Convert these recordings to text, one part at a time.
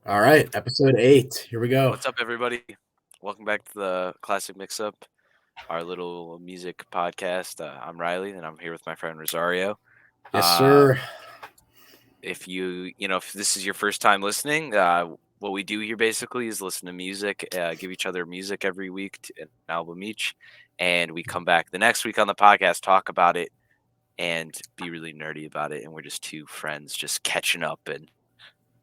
All right, episode 8. Here we go. What's up, everybody? Welcome back to the Classic Mix-Up, our little music podcast. I'm Riley, and I'm here with my friend Rosario. Yes, Uh, sir. if this is your first time listening, what we do here basically is listen to music, give each other music every week, an album each, and we come back the next week on the podcast, talk about it, and be really nerdy about it. And we're just two friends just catching up and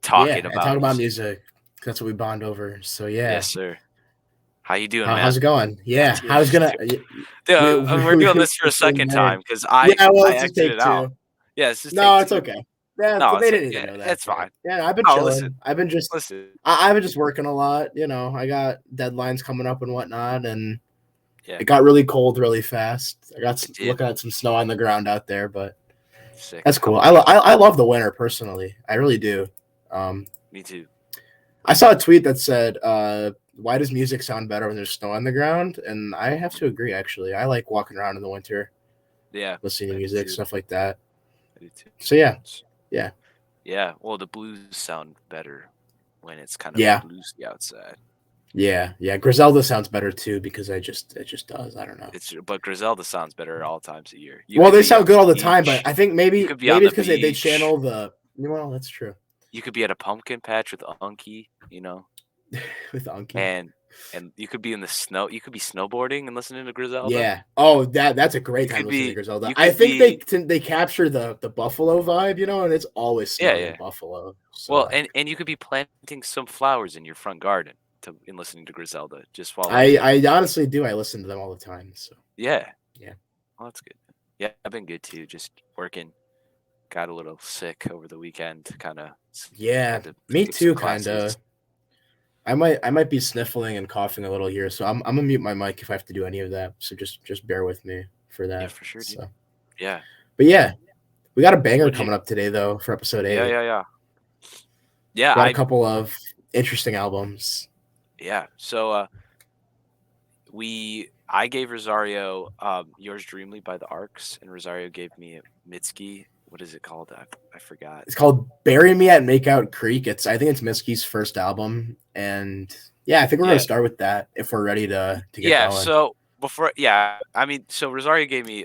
Yeah, talking and about talk about music. music. That's what we bond over. So yeah, Yes, sir. How you doing, man? how's it going? Yeah, Dude, how's gonna? Yeah, we're We doing were this for a same second vein. time because I Yeah, well, I let's just exited take out. two. Yeah, it's just take No, it's two. okay. Yeah, No, they it's didn't need to yeah, know that it's part. fine. Yeah, I've been No, listen, chilling. I've been just, listen. I've been just working a lot. I got deadlines coming up and whatnot, and Yeah, it got really cold really fast. I got it did. looking at some snow on the ground out there, but Sick. that's How cool. about I love the winter personally. I really do. Um, me too? I saw a tweet that said, "Why does music sound better when there's snow on the ground?" And I have to agree. Actually, I like walking around in the winter, Yeah, listening to I do music, too. stuff like that. I do too. So yeah, S- yeah, Yeah, well, the blues sound better when it's kind of yeah, bluesy outside. yeah. Griselda sounds better too because it just does. I don't know. But Griselda sounds better at all times of year. You Well, could they be on sound good all the the time, but beach. I think You maybe could be on maybe the it's because they beach. channel the. Well, that's true. You could be at a pumpkin patch with Unky. With Unky. and you could be in the snow. You could be snowboarding and listening to Griselda. Yeah. Oh, that's a great You time could to listen to be Griselda. you I could think be they capture the Buffalo vibe, and it's always yeah, snowing in yeah. Buffalo. So Well, like, and you could be planting some flowers in your front garden in listening to Griselda just while I honestly do. I listen to them all the time. So yeah. yeah. Well, that's good. Yeah, I've been good too. Just working. Got a little sick over the weekend. Kind of Yeah, had to me skip some too, classes. kinda. I might be sniffling and coughing a little here, so I'm gonna mute my mic if I have to do any of that. So just bear with me for Yeah, that. for sure, dude. So, Yeah. but yeah, we got a banger Would you? coming up today though for episode Yeah, 8. yeah, yeah. Yeah, Got a couple of interesting albums. yeah. So I gave Rosario Yours Dreamily by the Arcs, and Rosario gave me Mitski. What is it called? I forgot. It's called "Bury Me at Makeout Creek." I think it's Mitski's first album, and yeah, I think we're gonna Yeah. start with that if we're ready to get Yeah, going. so so Rosario gave me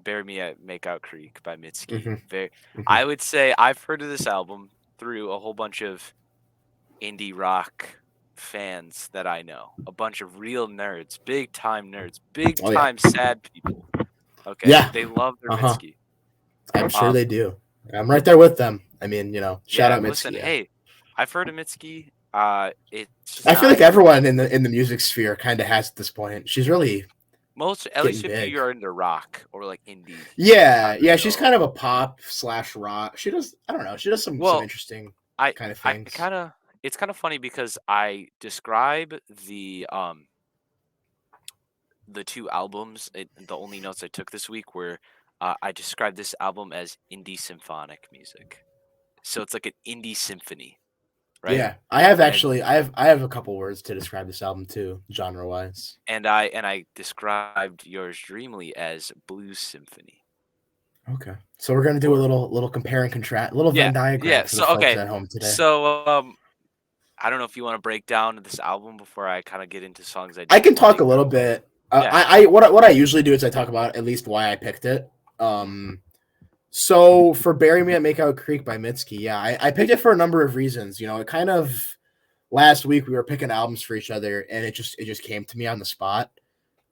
Bury Me at Makeout Creek by Mitski. Hmm. I Hmm. would say I've heard of this album through a whole bunch of indie rock fans that I know. A bunch of real nerds, big Oh yeah, time sad people. Okay? yeah. They love their Uh huh. Mitski. I'm sure Um they do. I'm right there with them. I mean, shout yeah, out listen, Mitski. Yeah. hey, I've heard of Mitski. It's I feel like not everyone in the music sphere kind of has at this point. She's really most at getting least if big. you're into rock or like indie, you Yeah, kind of yeah. She's know. kind of a pop slash rock. She does. I don't know. She does some Well, interesting I kind of I things. kind of it's kind of funny because I describe the two albums. The only notes I took this week were I described this album as indie symphonic music. So it's like an indie symphony, right? Yeah, I have And actually. I have a couple words to describe this album too, genre wise. I described Yours Dreamily as blues symphony. Okay, so we're gonna do a Or little compare and contrast, a little yeah, Venn diagram yeah. for the So folks okay, at home today. so I don't know if you want to break down this album before I kind of get into songs I I don't can talk a like or little bit. yeah. What I usually do is I talk about at least why I picked it. So for "Bury Me at Makeout Creek" by Mitski, yeah, I picked it for a number of reasons. It kind of last week we were picking albums for each other, and it just came to me on the spot.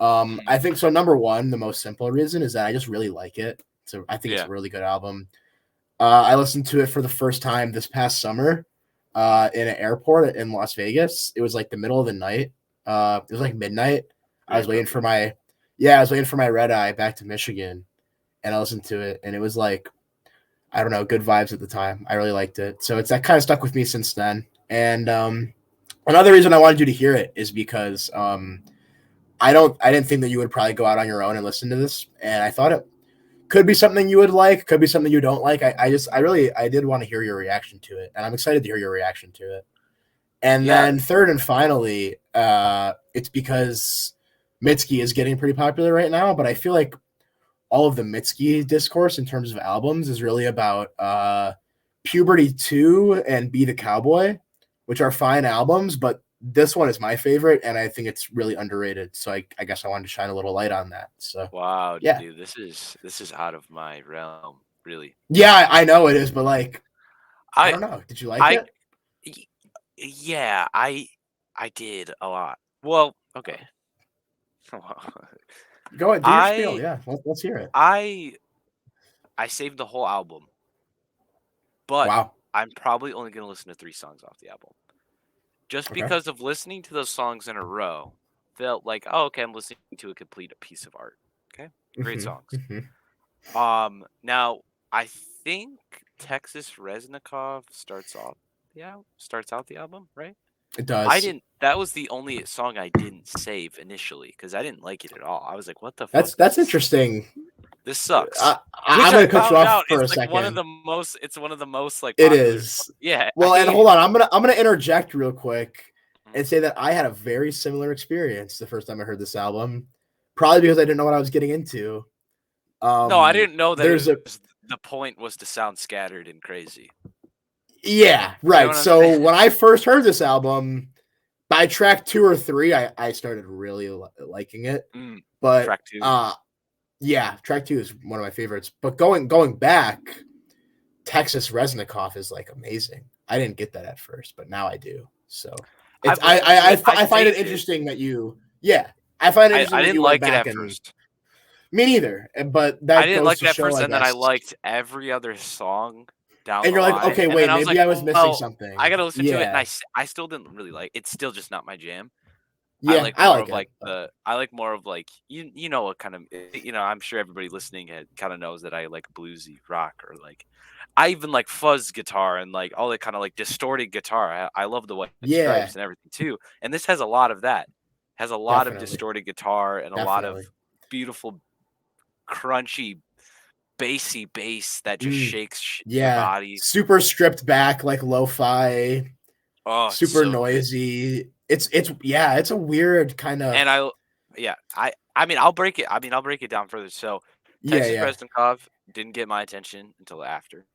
Mhm. I think so. Number one, the most simple reason is that I just really like it. So I think it's Yeah. a really good album. I listened to it for the first time this past summer in an airport in Las Vegas. It was like the middle of the night. It was like midnight. I Very was waiting for perfect. my yeah, I was waiting for my red eye back to Michigan, and I listened to it, and it was like I don't know, good vibes at the time. I really liked it, so it's that kind of stuck with me since then. And another reason I wanted you to hear it is because I didn't think that you would probably go out on your own and listen to this, and I thought it could be something you would like, could be something you don't like. I did want to hear your reaction to it, and I'm excited to hear your reaction to it. And Yeah. then third and finally, it's because Mitski is getting pretty popular right now, but I feel like all of the Mitski discourse in terms of albums is really about Puberty 2 and Be the Cowboy. which are fine albums, but this one is my favorite, and I think it's really underrated. So I guess I wanted to shine a little light on that. So Wow, yeah, dude, this is out of my realm, really. yeah, I know it is, but like I I don't know. Did you like I it? y- yeah, I did a lot. Well, okay. Go ahead, do your spiel. I Yeah, let's hear it. I I saved the whole album, but Wow. I'm probably only going to listen to 3 songs off the album. Just Okay. because of listening to those songs in a row, felt like, "Oh, okay, I'm listening to a complete piece of art." Okay? Great Hmm. songs. Hmm. Now I think Texas Reznikov starts out the album, right? It I does. didn't that was the only song I didn't save initially because I didn't like it at all. I was like, "What the fuck? That's interesting. This sucks." I, Which I'm I gonna cut you found off out for is a like second. one of the most like It popular. is. Yeah, I Well, and hate hold it. on. I'm gonna interject real quick Mhm. and say that I had a very similar experience the first time I heard this album. Probably because I didn't know what I was getting into. No, I didn't know that There's it a was the point was to sound scattered and crazy. yeah, You know right. what I'm So saying? when I first heard this album, by track 2 or 3, I started really liking it. Mm, But track 2. yeah, track 2 is one of my favorites. But going back, Texas Reznikov is like amazing. I didn't get that at first, but now I do. So it's I've listened to it. I I find it saved it. interesting that you yeah, I find it I interesting that didn't you went like it back at and first. me neither. But I that didn't goes like to it at show, first, I and then I guess. liked every other song down And the you're like, line, okay, and then wait, I was maybe like, I was missing "Well, I something. gotta listen to it," and Yeah, I still didn't really like it's still just not my jam. yeah, I like it. I like more of like you know what kind of I'm sure everybody listening kind of knows that I like bluesy rock or like I even like fuzz guitar and like all that kind of like distorted guitar. I love the White Yeah, Stripes and everything too, and this has a lot of that. Has a lot of definitely, distorted guitar and a lot of definitely. beautiful crunchy bassy bass that just Mm, shakes your yeah, body. super stripped back, like lo-fi, Oh, it's super so good. noisy. It's yeah, it's a weird kind of And yeah, I mean, I'll break it. I mean, I'll break it down further. So, yeah, Texas yeah. Reznikov didn't get my attention until after.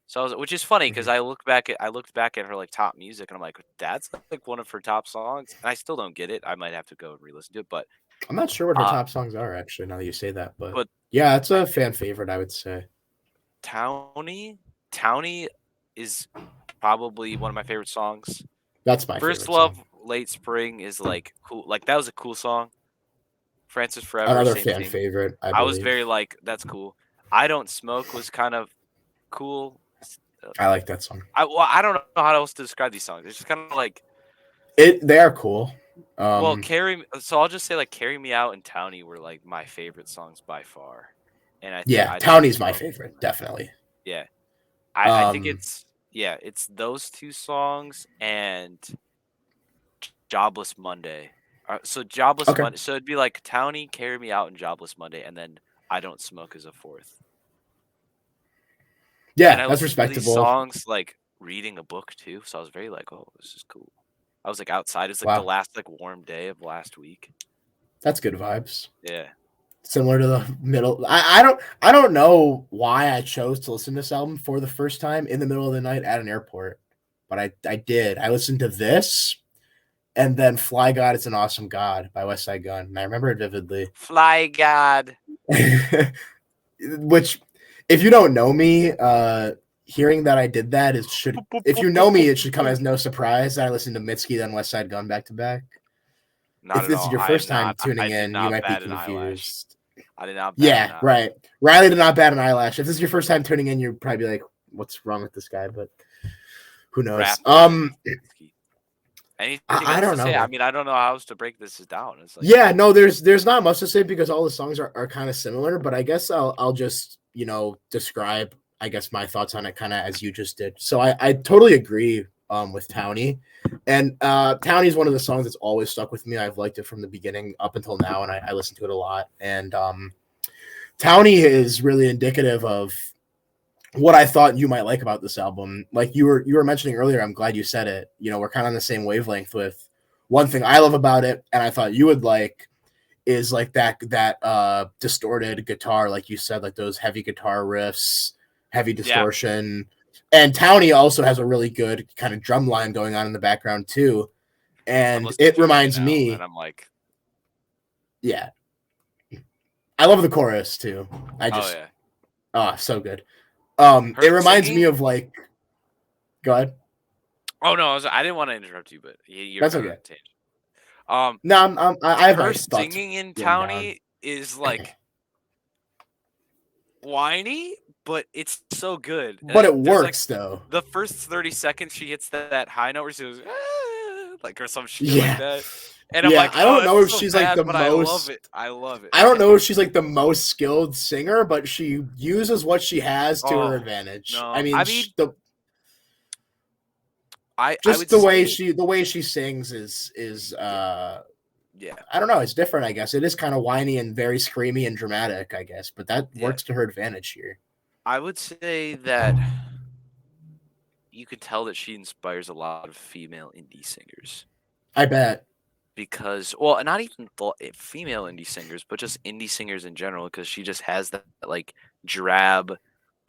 So, which is funny because Mhm. I looked back at her like top music, and I'm like, that's like one of her top songs, and I still don't get it. I might have to go and re-listen to it, I'm not sure what her uh, top songs are actually. Now that you say that, but but yeah, it's I a think fan favorite, I would say. Townie is probably one of my favorite songs. That's my First favorite song. Love, Late Spring is like cool. Like that was a cool song. Francis Forever, Another same fan thing. favorite, I I was believe. very like, that's cool. I Don't Smoke was kind of cool. I like that song. I don't know how else to describe these songs. It's just kind of like, They are cool. well, Um, so I'll just say like Carry Me Out and Townie were like my favorite songs by far. And I think yeah, I Don't Townie's my Smoke. favorite, definitely. Yeah. I think Um, it's those 2 songs and Jobless Monday. So Jobless okay, Monday. So it'd be like Townie, Carry Me Out, and Jobless Monday, and then I Don't Smoke as a fourth. And yeah, I that's listened to these respectable. songs like reading a book too, so I was very like, "Oh, this is cool." I was like outside. It's like the Wow, last like warm day of last week. that's good vibes. Yeah. Similar to the middle. I don't know why I chose to listen to this album for the first time in the middle of the night at an airport, but I did. I listened to this and then Fly God It's an Awesome God by Westside Gunn. And I remember it vividly. Fly God. Which if you don't know me, hearing that I did that is should Boop, boop, if boop, you boop, know me, boop, it should come boop. as no surprise that I listened to Mitski then Westside Gunn back to back. Not If at this is all. your I am first time not. tuning I did in, you not might be bat an eyelash. confused. I did not bat an Yeah, eye. right. Riley did not bat an eyelash. If this is your first time tuning in, you're probably like, "What's wrong with this guy?" But who knows? Rapper and Mitski. Anything I else don't to say? I know. mean, I don't know how else to break this down. It's like, Yeah, no, there's not much to say because all the songs are kind of similar. But I guess I'll just describe I guess my thoughts on it kind of as you just did. So I totally agree with Townie, and Townie is one of the songs that's always stuck with me. I've liked it from the beginning up until now, and I listen to it a lot. And Townie is really indicative of what I thought you might like about this album. Like you were mentioning earlier, I'm glad you said it. We're kind of on the same wavelength with one thing I love about it, and I thought you would like is like that distorted guitar, like you said, like those heavy guitar riffs, heavy yeah, distortion. And Townie also has a really good kind of drum line going on in the background too. I'm And listening it to it right reminds now, and me, I'm like, yeah, I love the chorus too. oh yeah, So good. her It reminds me singing. of like, go ahead. Oh no, I didn't want to interrupt you, but you're That's kind okay. of tangent. Um, No, I have my her thoughts singing in written down. Townie is like whiny, but it's so good. But it There's like works though. the first 30 seconds she hits that high note where she goes like or some shit like Yeah. that, and I'm Yeah. like, I oh, don't know that's if so she's like bad, the but I love most it. I love it. I don't know if she's like the most skilled singer, but she uses what she has to her Oh advantage. I no, mean, I mean, the I just would say the way she sings is yeah, yeah, I don't know, it's different, I guess. It is kind of whiny and very screamy and dramatic, I guess, but that yeah. works to her advantage here. I would say that you could tell that she inspires a lot of female indie singers. I bet. Because well, not even female indie singers, but just indie singers in general, because she just has that like drab,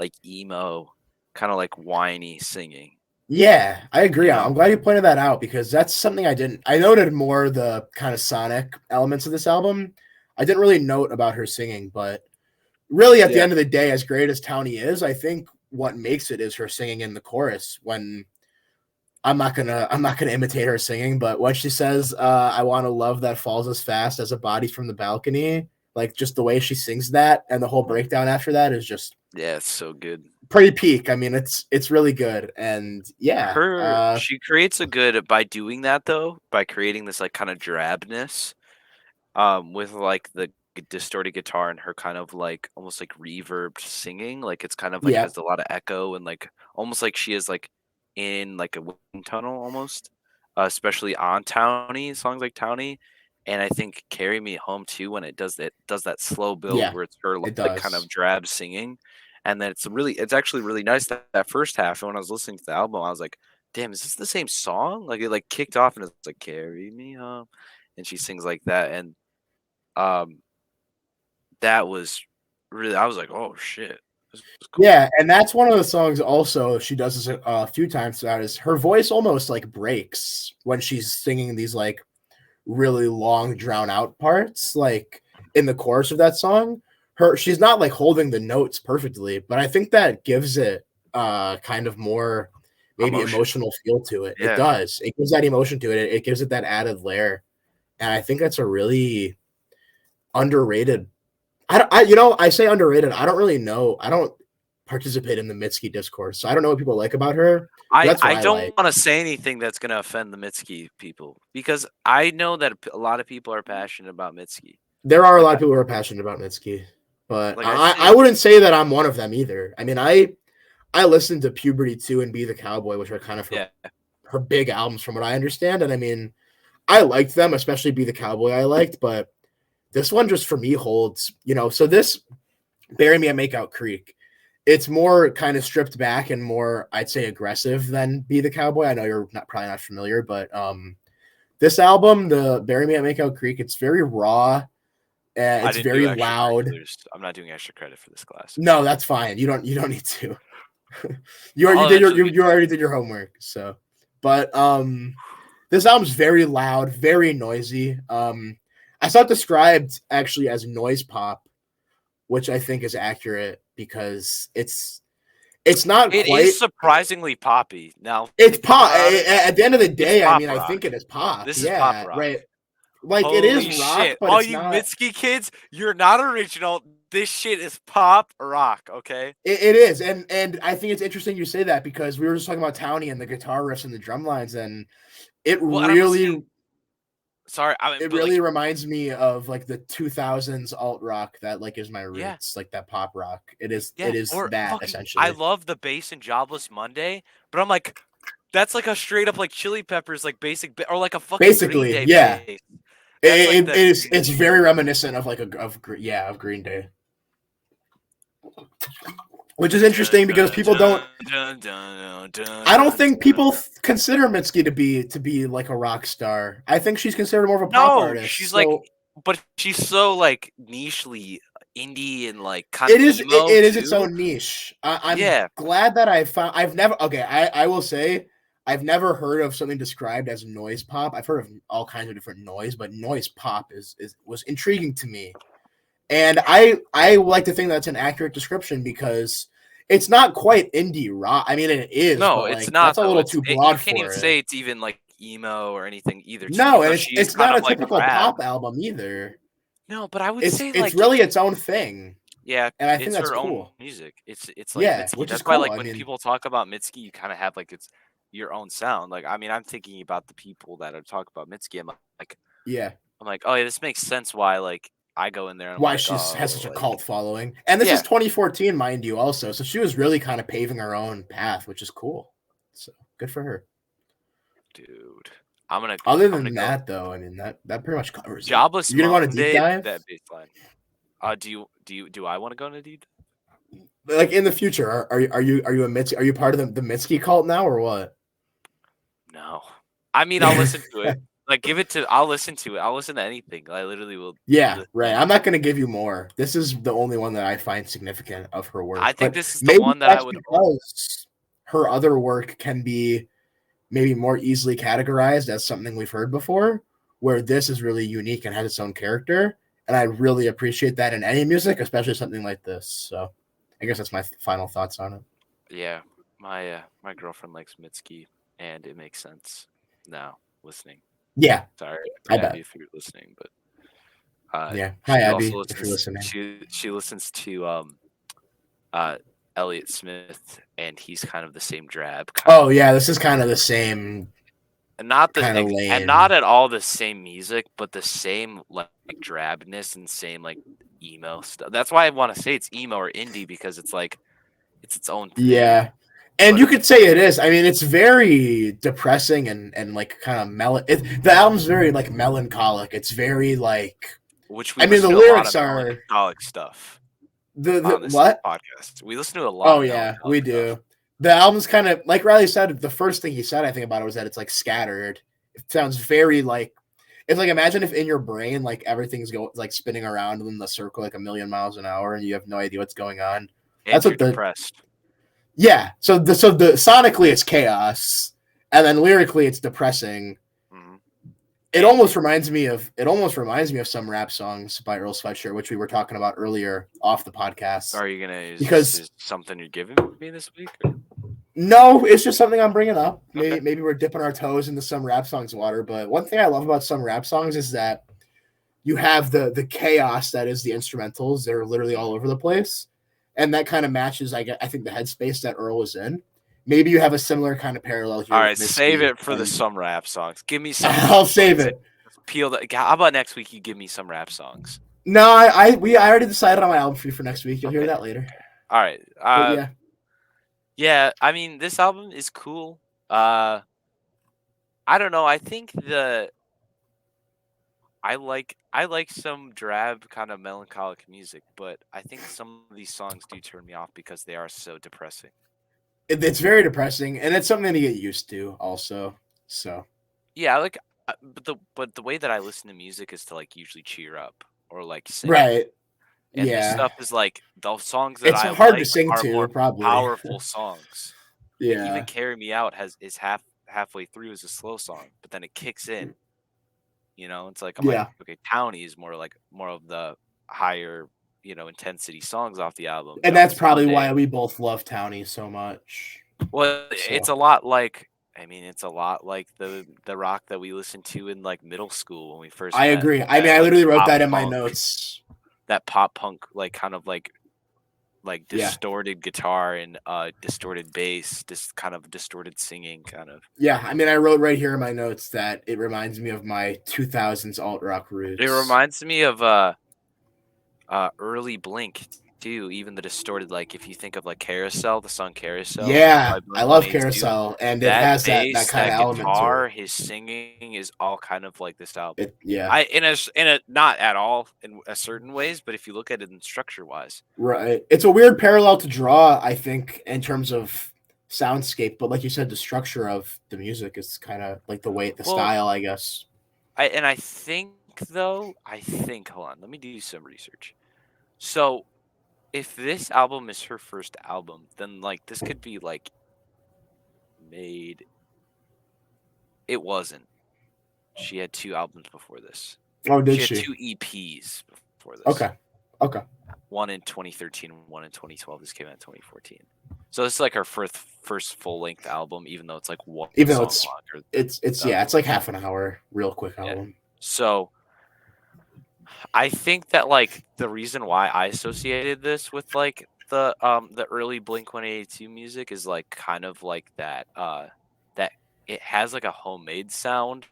like emo, kind of like whiny singing. Yeah, I agree. You I'm know? glad you pointed that out because that's something I noted more the kind of sonic elements of this album. I didn't really note about her singing, but really at the Yeah. end of the day, as great as Townie is, I think what makes it is her singing in the chorus when I'm not gonna imitate her singing, but when she says, I want a love that falls as fast as a body from the balcony, like just the way she sings that and the whole breakdown after that is just Yeah, it's so good. pretty peak. I mean, it's really good. And yeah, She creates a good by doing that though, by creating this like kind of drabness, with like the distorted guitar and her kind of like almost like reverb singing, like it's kind of like yeah, has a lot of echo and like almost like she is like in like a wind tunnel almost, especially on Townie songs like Townie, and I think Carry Me Home too when it does that slow build yeah, where it's her it like kind of does. drab singing, and then it's actually really nice that first half. And when I was listening to the album, I was like, damn, is this the same song? Like it like kicked off and it's like Carry Me Home, and she sings like that and um, that was really I was like, "Oh, shit. This is cool." Yeah, and that's one of the songs also she does this a few times throughout is her voice almost like breaks when she's singing these like really long drawn out parts like in the chorus of that song. She's not like holding the notes perfectly, but I think that gives it kind of more maybe Emotion. emotional feel to it. It Yeah. does. It gives that emotion to it. It gives it that added layer. And I think that's a really underrated. I say underrated. I don't really know. I don't participate in the Mitski discourse, so I don't know what people like about her. But that's what I I don't like. wanna say anything that's gonna offend the Mitski people because I know that a lot of people are passionate about Mitski. There are a Like lot of people who are passionate about Mitski, but I I think wouldn't say that I'm one of them either. I mean, I listened to Puberty 2 and Be the Cowboy, which are kind of yeah. her big albums from what I understand. And I mean, I liked them, especially Be the Cowboy I liked, but this one just for me holds, so this Bury Me at Makeout Creek, it's more kind of stripped back and more, I'd say, aggressive than Be the Cowboy. I know you're probably not familiar, but this album, the Bury Me at Makeout Creek, it's very raw. I It's didn't do very loud. extracurriculars. I'm not doing extra credit for this class. No, that's fine. You don't need to. You I'll did eventually get you already did your homework. So, but this album's very loud, very noisy. I saw it described actually as noise pop, which I think is accurate because it's not It quite. is surprisingly poppy. Now It's thinking pop. about it, At the end of the it's day, I pop mean, I think rock. it is pop. This is pop Yeah, rock. right. Like it is Holy rock, shit. but All it's you not. Mitski kids, you're not original. This shit is pop rock, okay? It is, and I think it's interesting you say that because we were just talking about Townie and the guitar riffs and the drum lines, and it Well, and I'm listening. really Sorry, I mean, it but really like, reminds me of like the 2000s alt rock that like is my yeah, roots, like that pop rock. It yeah. is Or that fucking, I essentially. love the bass in Jobless Monday, but I'm like, that's like a straight up like Chili Peppers, like basic, or like a fucking Green Basically, Day yeah. bass. That's like the It's very reminiscent of like of Green Day, which is interesting because people don't. I don't think people consider Mitski to be like a rock star. I think she's considered more of a pop No, artist. she's like, So but she's so like nichely indie and like kind of It emo is its too. own niche. I'm Yeah. glad that I've never okay. I will say I've never heard of something described as noise pop. I've heard of all kinds of different noise, but noise pop is was intriguing to me. And I like to think that's an accurate description because it's not quite indie rock. I mean, it is, No, but it's like not that's a though. little too You broad can't even for it. say it's even like emo or anything either, just No, and because she's it's kind not of a like typical drab. pop album either. No, but I would say It's like really its own thing, yeah, and I think it's that's her own cool. music. It's like Yeah, Mitski. which is That's why cool. like I when mean, people talk about Mitski, you kind of have like it's your own sound. Like I mean, I'm thinking about the people that are talking about Mitski. Like yeah. I'm like, oh yeah, this makes sense why like I go in there and I'm Why like, she has oh such a like cult following. And this is yeah, 2014, mind you, also. So she was really kind of paving her own path, which is cool. So good for her. dude. Other I'm gonna than go that, though, I mean that pretty much covers it. Jobless You're gonna want a deep Monday. dive, That bass line. Do I want to go into deep? like in the future. Are you a Mitski? Are you part of the Mitski cult now, or what? No. I mean, I'll listen to it. Like, give it to. I'll listen to it. I'll listen to anything. I literally will Yeah, listen to right. I'm anything. not gonna give you more. This is the only one that I find significant of her I work, think but this is the maybe one that I that's would. because her other work can be maybe more easily categorized as something we've heard before, where this is really unique and has its own character. And I really appreciate that in any music, especially something like this. So I guess that's my final thoughts on it. Yeah, my girlfriend likes Mitski, and it makes sense now. Listening. Yeah, Sorry, I Abby, bet. if you're listening, but Yeah. Hi, she also Abby, if you're listens. listening. She listens to uh Elliott Smith, and he's kind of the same drab kind Oh, of. yeah, this is kind of the same And not kind of and not lane. at all the same music, but the same like drabness and same like emo stuff. That's why I want to say it's emo or indie because it's like it's its own thing. Yeah. And But you could say it is. I mean, it's very depressing and like kind of the album's very like melancholic. It's very like which I we mean the listen to a lot of lyrics are melancholic stuff the on this what? podcast. We listen to a lot Oh of yeah, melancholic we stuff. do. The album's kind of like Riley said. The first thing he said, I think about it was that it's like scattered. It sounds very like it's like imagine if in your brain like everything's going like spinning around in the circle like a million miles an hour and you have no idea what's going on. And That's you're what the depressed. yeah. So the sonically it's chaos, and then lyrically it's depressing. Hmm. It And almost reminds me of some rap songs by Earl Sweatshirt, which we were talking about earlier off the podcast. are you gonna is this Because is something you're giving me this week? Or? no, it's just something I'm bringing up. Okay. Maybe we're dipping our toes into some rap songs water. But one thing I love about some rap songs is that you have the chaos that is the instrumentals. They're literally all over the place, and that kind of matches. I think the headspace that Earl is in. Maybe you have a similar kind of parallel All here with right, save Mitski, it for the and some rap songs. Give me some rap I'll save songs. it. Peel that. How about next week? You give me some rap songs. No, I already decided on my album for you for next week. You'll hear Okay. that later. All right. But yeah, Yeah. I mean, this album is cool. I don't know. I think I like some drab kind of melancholic music, but I think some of these songs do turn me off because they are so depressing. it's very depressing, and it's something to get used to, also. So Yeah, like, but the way that I listen to music is to like usually cheer up or like sing. right, And this yeah, stuff is like the songs that it's I hard to like sing are to, more probably. powerful songs. Like even Yeah, "Carry Me Out" is halfway through is a slow song, but then it kicks in. You know, it's like I'm like, yeah, okay, Townie is more of the higher, intensity songs off the album. and that's Jobless probably why Monday. we both love Townie so much. Well, it's So a lot like I mean, it's a lot like the rock that we listened to in like middle school when we first I met. agree. I mean, That I like literally wrote pop that in my punk, notes. that pop punk like kind of like Yeah, distorted guitar and distorted bass, this kind of distorted singing kind of. yeah. I mean, I wrote right here in my notes that it reminds me of my 2000s alt rock It roots. reminds me of early Blink too, even the distorted like if you think of like Carousel, the song Carousel Yeah, by I Blink love 182, Carousel, and it that has that bass, kind of that element to it. guitar, his singing is all kind of like this album. Yeah, I in a not at all in a certain ways, but if you look at it in structure wise. right. It's a weird parallel to draw, I think, in terms of soundscape, but like you said, the structure of the music is kind of like the Well, style, I guess. I think hold on, let me do some research. So if this album is her first album, then like this could be like made. It wasn't. She had 2 albums before this. Oh, did She had she? 2 EPs before this. Okay. Okay. One in 2013, one in 2012. This came out in 2014. So this is like her first full length album, even though it's like one Even though song longer. it's like half an hour, real quick album. So I think that like the reason why I associated this with like the early Blink-182 music is like kind of like that that it has like a homemade sound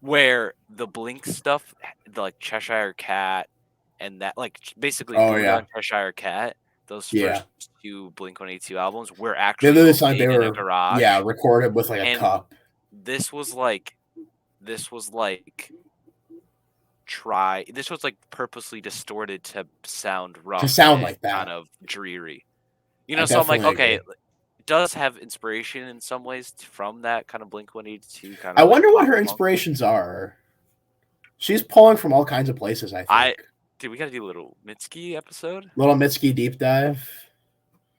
where the Blink stuff, the like Cheshire Cat and that like basically Oh, Buddha yeah. and Cheshire Cat, those Yeah. first 2 Blink-182 albums were They actually literally sound like homemade they in a were garage. recorded with like a And cup. this was like this was like purposely distorted to sound rough To sound and like that. kind of dreary. I So I'm like, definitely okay, agree. it does have inspiration in some ways from that kind of Blink-182 kind I of like wonder what pop her punk. inspirations are. She's pulling from all kinds of places, I think. Dude, we gotta do a little Mitski episode. Little Mitski deep dive.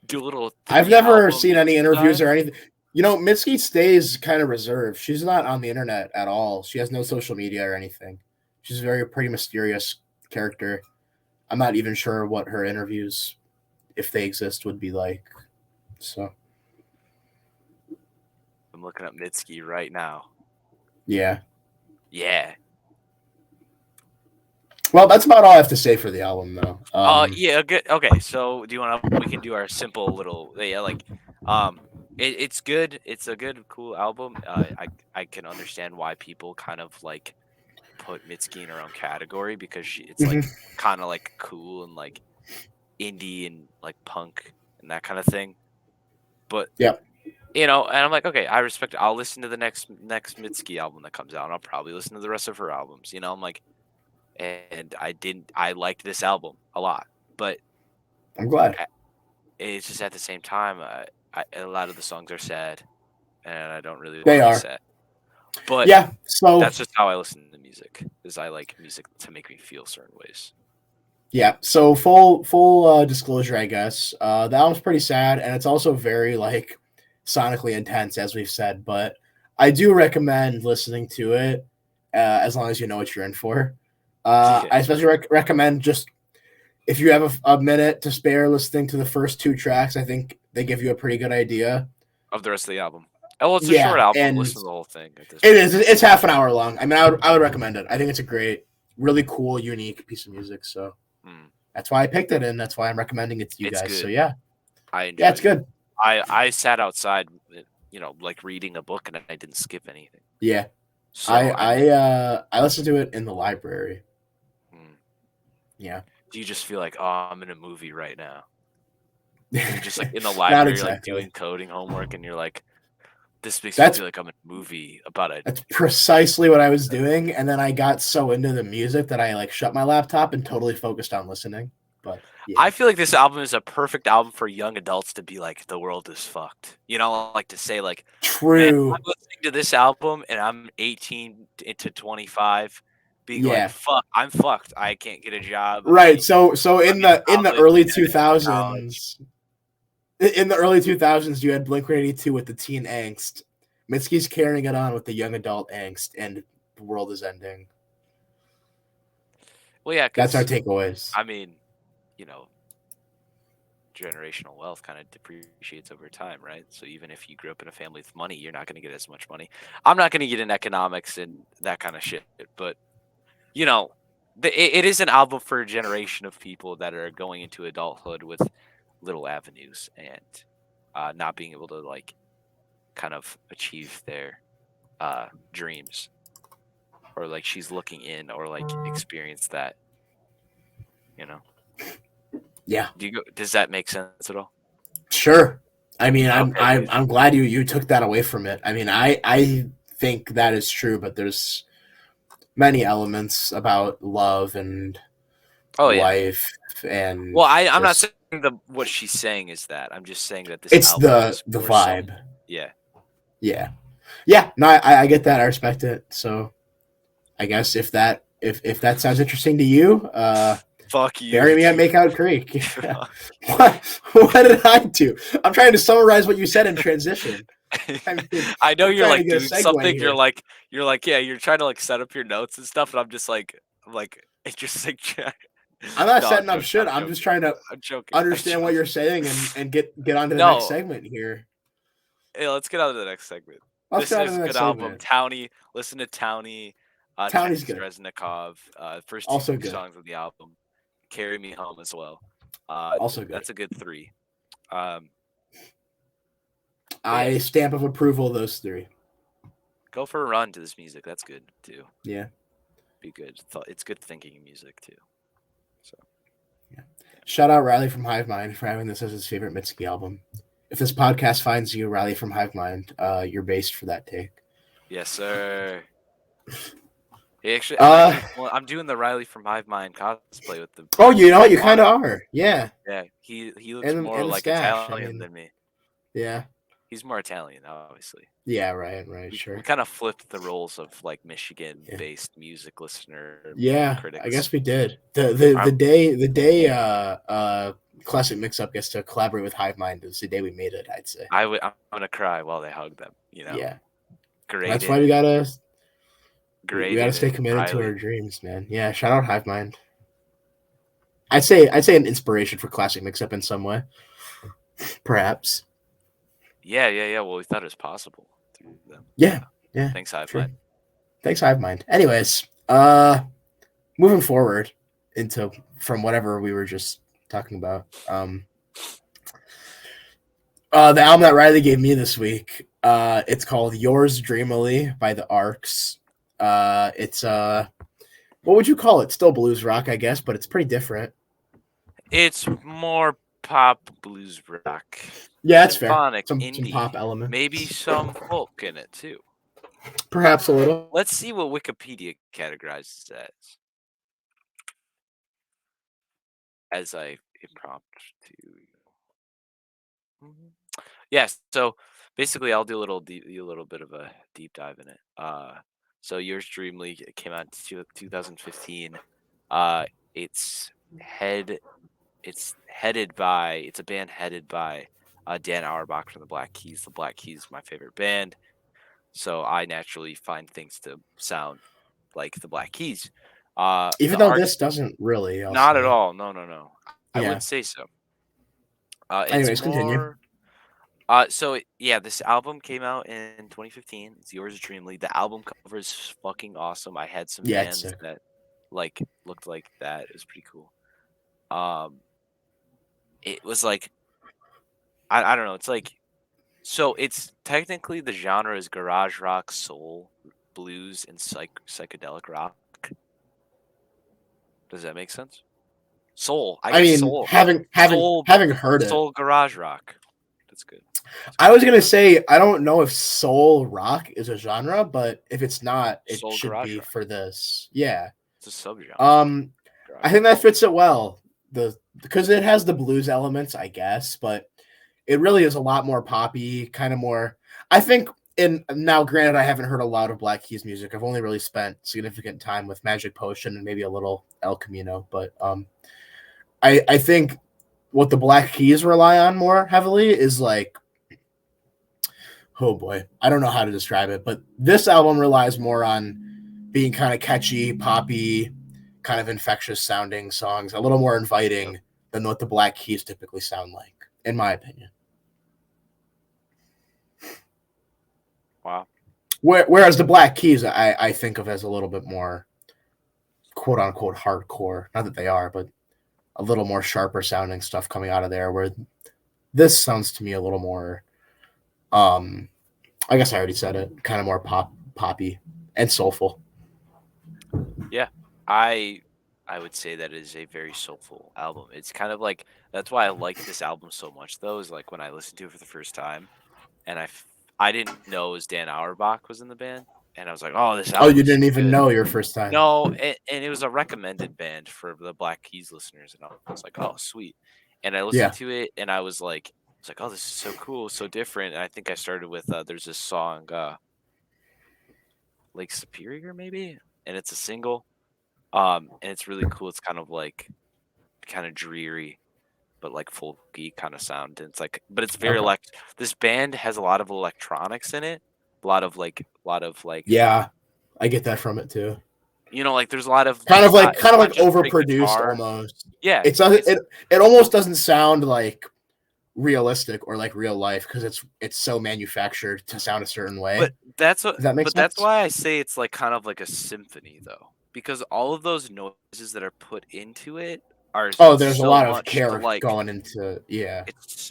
Do a little. I've never 3 seen album any interviews dive. or anything. Mitski stays kind of reserved. She's not on the internet at all. She has no social media or anything. She's a pretty mysterious character. I'm not even sure what her interviews, if they exist, would be like. So I'm looking up Mitski right now. yeah. Yeah. Well, that's about all I have to say for the album, though. Yeah. Good. Okay. So, do you want to? We can do our simple little. Yeah. Like, it's good. It's a good, cool album. I can understand why people kind of like put Mitski in her own category because it's like kind of like cool and like indie and like punk and that kind of thing. But Yep. and I'm like, okay, I respect it. I'll listen to the next Mitski album that comes out, and I'll probably listen to the rest of her albums. I'm like, and I liked this album a lot, but I'm glad. it's just at the same time, a lot of the songs are sad, and I don't really want They to be are. sad. But yeah, so that's just how I listen to music. Is I like music to make me feel certain ways. Yeah, so full disclosure, I guess. The album's pretty sad, and it's also very like sonically intense, as we've said. But I do recommend listening to it as long as you know what you're in for. I especially recommend just if you have a minute to spare listening to the first 2 tracks. I think they give you a pretty good idea of the rest of the album. Oh, it's a short album. Listen to the whole thing. At this point. It is. It's half an hour long. I mean, I would recommend it. I think it's a great, really cool, unique piece of music. So that's why I picked it, and that's why I'm recommending it to you guys. Good. So yeah, I enjoyed it's good. I sat outside, like reading a book, and I didn't skip anything. Yeah, so I listened to it in the library. Yeah. Do you just feel like, oh, I'm in a movie right now? You're just like in the library, exactly. Like doing coding homework, and you're like, this makes me feel like I'm in a movie about it. That's precisely what I was doing, and then I got so into the music that I like shut my laptop and totally focused on listening. But yeah. I feel like this album is a perfect album for young adults to be like, the world is fucked. Like to say like, true. I'm listening to this album and I'm 18 to 25. Being like, fuck, I'm fucked. I can't get a job. Right. So in the early 2000s, in the early 2000s, you had Blink-182 with the teen angst. Mitski's carrying it on with the young adult angst, and the world is ending. Well, yeah, that's our takeaways. I mean, generational wealth kind of depreciates over time, right? So even if you grew up in a family with money, you're not going to get as much money. I'm not going to get in economics and that kind of shit, but it is an album for a generation of people that are going into adulthood with little avenues and not being able to like kind of achieve their dreams, or like she's looking in or like experience that, Yeah. Does that make sense at all? Sure. I mean, I'm glad you took that away from it. I mean, I think that is true, but there's many elements about love and life and. Well, I'm not saying what she's saying is that. I'm just saying that this. It's the vibe. Yeah. Yeah. Yeah. No, I get that. I respect it. So, I guess if that sounds interesting to you, Fuck you. Bury me at Makeout Creek. Yeah. What did I do? I'm trying to summarize what you said in transition. I mean, I know I'm you're trying to like get a doing segue something. here. You're like, yeah, you're trying to like set up your notes and stuff. And I'm like, it's just like, I'm not no, I'm setting up joking. shit. I'm I'm just joking. trying to I'm joking. I'm understand what joking. you're saying and get onto the next No, segment here. hey, let's get on to the next segment. Let's This get on to is the a next good album. segment. Townie. Listen to Townie. Townie's Texas good. Reznikov. First Also two good. songs of the album. Carry Me Home as well. Also good. That's a good 3. Um, but yeah, I stamp of approval those 3. go for a run to this music. That's good too. Yeah. Be good. It's good thinking music too. So, Yeah. Shout out Riley from Hive Mind for having this as his favorite Mitski album. If this podcast finds you, Riley from Hive Mind, you're based for that take. yes, sir. Hey, actually, I'm doing the Riley from Hive Mind cosplay with the. Oh, you know what? You kind water. of are. Yeah. Yeah, he looks more And the like stash. I Italian mean, than me. yeah. He's more Italian, obviously. Yeah, right, We sure. kind of flipped the roles of like Yeah. Michigan-based music listener Yeah, I critics. guess we did. The day Classic Mix Up gets to collaborate with Hive Mind is the day we made it, I'd say. I'm gonna cry while they hug them. Yeah. That's Graded, why we gotta stay and committed to Riley. our dreams, man. Yeah, shout out Hive Mind. I'd say an inspiration for Classic Mix Up in some way. Perhaps. Yeah. Well, we thought it was possible through them. Yeah. Thanks, Hive Sure. Mind. Thanks, Hive Mind. Anyways, moving forward into from whatever we were just talking about. The album that Riley gave me this week, it's called Yours Dreamily by the Arcs. It's what would you call it? Still blues rock, I guess, but it's pretty different. It's more pop blues rock. Yeah, that's fair. Symphonic, Some indie, pop elements. maybe some folk in it too. Perhaps a little. Let's see what Wikipedia categorizes as I impromptu. Yes. So basically, I'll do a little bit of a deep dive in it. So Yours Dreamily came out in 2015. It's it's a band headed by Dan Auerbach from the Black Keys. The Black Keys is my favorite band, so I naturally find things to sound like the Black Keys. Even though this doesn't really. Not at all. No. I Yeah. wouldn't say so. Anyways, continue. This album came out in 2015. It's Yours Dreamily. The album cover is fucking awesome. I had some bands that like looked like that. It was pretty cool. It was like I don't know. It's like so. It's technically the genre is garage rock, soul, blues, and psychedelic rock. Does that make sense? Soul. I mean, soul. having heard it. Soul garage rock. That's good. I was gonna say I don't know if soul rock is a genre, but if it's not, it soul should be rock. For this. Yeah, it's a subgenre. I think that fits it well. Because it has the blues elements, I guess, but it really is a lot more poppy, kind of more. I think. And now, granted, I haven't heard a lot of Black Keys music. I've only really spent significant time with Magic Potion and maybe a little El Camino, but I think what the Black Keys rely on more heavily is like, oh boy, I don't know how to describe it, but this album relies more on being kind of catchy, poppy, kind of infectious sounding songs, a little more inviting than what the Black Keys typically sound like, in my opinion. Wow. Whereas the Black Keys, I think of as a little bit more quote unquote hardcore. Not that they are, but a little more sharper sounding stuff coming out of there. Where this sounds to me a little more, I guess I already said it, kind of more poppy and soulful. Yeah, I would say that it is a very soulful album. It's kind of like that's why I like this album so much. Though is like when I listened to it for the first time, and I didn't know it was Dan Auerbach was in the band, and I was like, oh, this album. Oh, you didn't even know your first time? No, and it was a recommended band for the Black Keys listeners, and I was like, oh, sweet. And I listened to it, and I was like, oh, this is so cool, so different. And I think I started with there's this song, Lake Superior, maybe, and it's a single, and it's really cool. It's kind of like kind of dreary, but like folky kind of sound. And it's like, but it's very Okay. this band has a lot of electronics in it, a lot of Yeah, I get that from it too. like there's a lot of Kind it's of not like just straight overproduced guitar. almost. Yeah, It's it almost doesn't sound like realistic or like real life because it's so manufactured to sound a certain way. but that's what Does that make but that's sense? why I say it's like kind of like a symphony though, because all of those noises that are put into it are Oh, there's a so lot of much to care like going into yeah.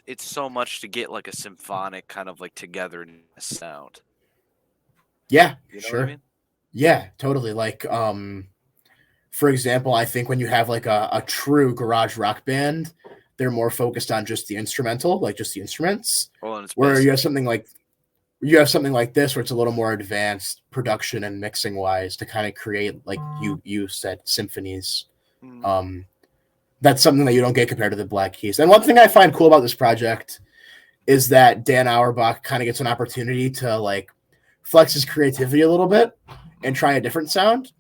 it's so much to get like a symphonic kind of like togetherness sound. Yeah, You know what I sure. mean? Yeah, totally. Like for example, I think when you have like a true garage rock band, they're more focused on just the instrumental, like just the instruments. Well, and it's Where basic. you have something like this where it's a little more advanced production and mixing wise to kind of create like you said symphonies. Mm. That's something that you don't get compared to the Black Keys. And one thing I find cool about this project is that Dan Auerbach kind of gets an opportunity to like flex his creativity a little bit and try a different sound.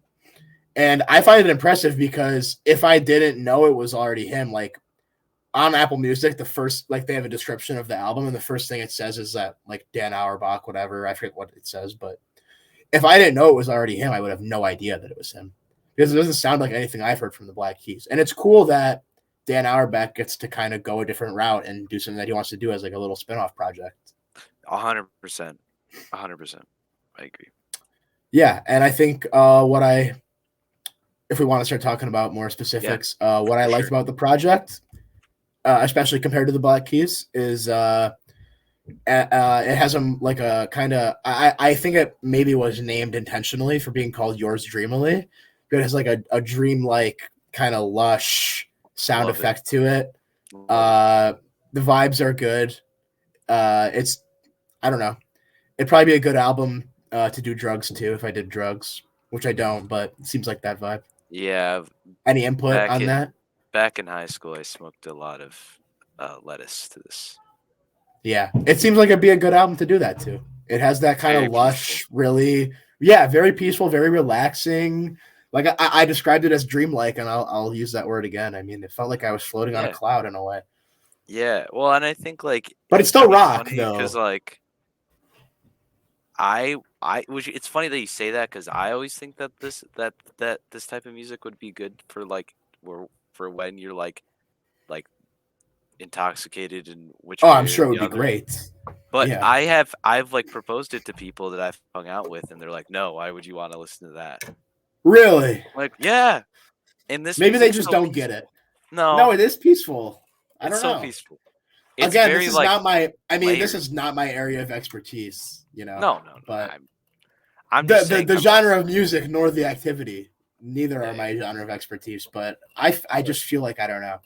And I find it impressive because if I didn't know it was already him, like on Apple Music, the first like they have a description of the album, and the first thing it says is that like Dan Auerbach, whatever. I forget what it says, but if I didn't know it was already him, I would have no idea that it was him because it doesn't sound like anything I've heard from the Black Keys. And it's cool that Dan Auerbach gets to kind of go a different route and do something that he wants to do as like a little spinoff project. 100%, 100%. I agree. Yeah, and I think if we want to start talking about more specifics, what I liked about the project, especially compared to the Black Keys, is it has like a kind of I think it maybe was named intentionally for being called Yours Dreamily. But it has like a dream-like kind of lush sound Love effect to it. Love it. The vibes are good. It's I don't know. It'd probably be a good album to do drugs too if I did drugs, which I don't, but it seems like that vibe. Yeah, Any input on that? back in high school, I smoked a lot of lettuce to this. Yeah, it seems like it'd be a good album to do that too. It has that kind Very of lush, peaceful. really, yeah, very peaceful, very relaxing. Like I described it as dreamlike, and I'll use that word again. I mean, it felt like I was floating on a Yeah, cloud in a way. yeah. Well, and I think like But it's it's still kind of rock, funny because though. like which it's funny that you say that because I always think that this type of music would be good for like for when you're like intoxicated in which Oh, way I'm or sure it would the be other. great. But Yeah, I've like proposed it to people that I've hung out with, and they're like, "No, why would you want to listen to that?" really. Like, yeah, and this Maybe they music's just so don't get it. peaceful. No, No, it is peaceful. I it's don't so know. peaceful. It's Again, this very is like not my. I mean, this layered. is not my area of expertise. No. But I'm just saying. the I love genre of music nor the activity, neither are yeah, my genre of expertise. But I just feel like I don't know.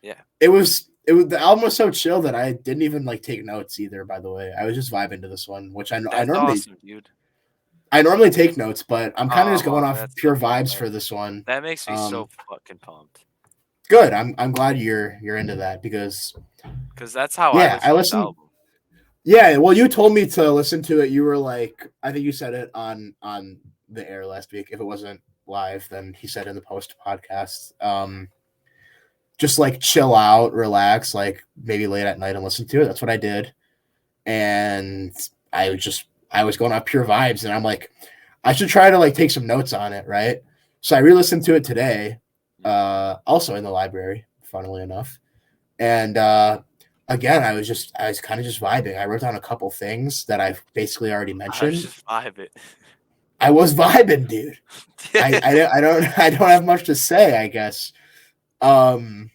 yeah. It was the album was so chill that I didn't even like take notes either. By the way, I was just vibing to this one, which That's awesome, dude. I normally take notes, but I'm kind of just going Oh, off that's pure so vibes fun. for this one. That makes me so fucking pumped. Good. I'm glad you're into that because Because that's how I yeah, I listen to the listened. album. Yeah, well, you told me to listen to it. You were like, I think you said it on the air last week. If it wasn't live, then he said in the post podcast. Just like chill out, relax, like maybe late at night and listen to it. That's what I did, and I was going off pure vibes, and I'm like, I should try to like take some notes on it, right? So I re-listened to it today, also in the library, funnily enough, and again, I was kind of just vibing. I wrote down a couple things that I've basically already I was mentioned. just vibe it. I was vibing, dude. I don't have much to say, I guess. Um,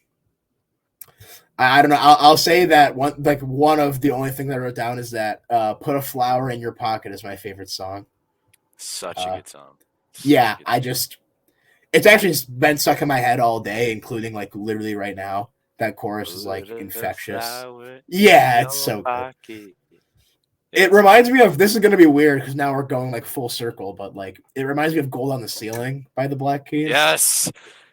I don't know. I'll say that one of the only things I wrote down is that "Put a Flower in Your Pocket" is my favorite song. Such a good song. Such a Yeah, good song. it's actually just been stuck in my head all day, including like literally right now. That chorus is like Put a infectious. flower in Yeah, it's your so good. pocket. It reminds me of this is going to be weird because now we're going like full circle, but like it reminds me of "Gold on the Ceiling" by the Black Keys.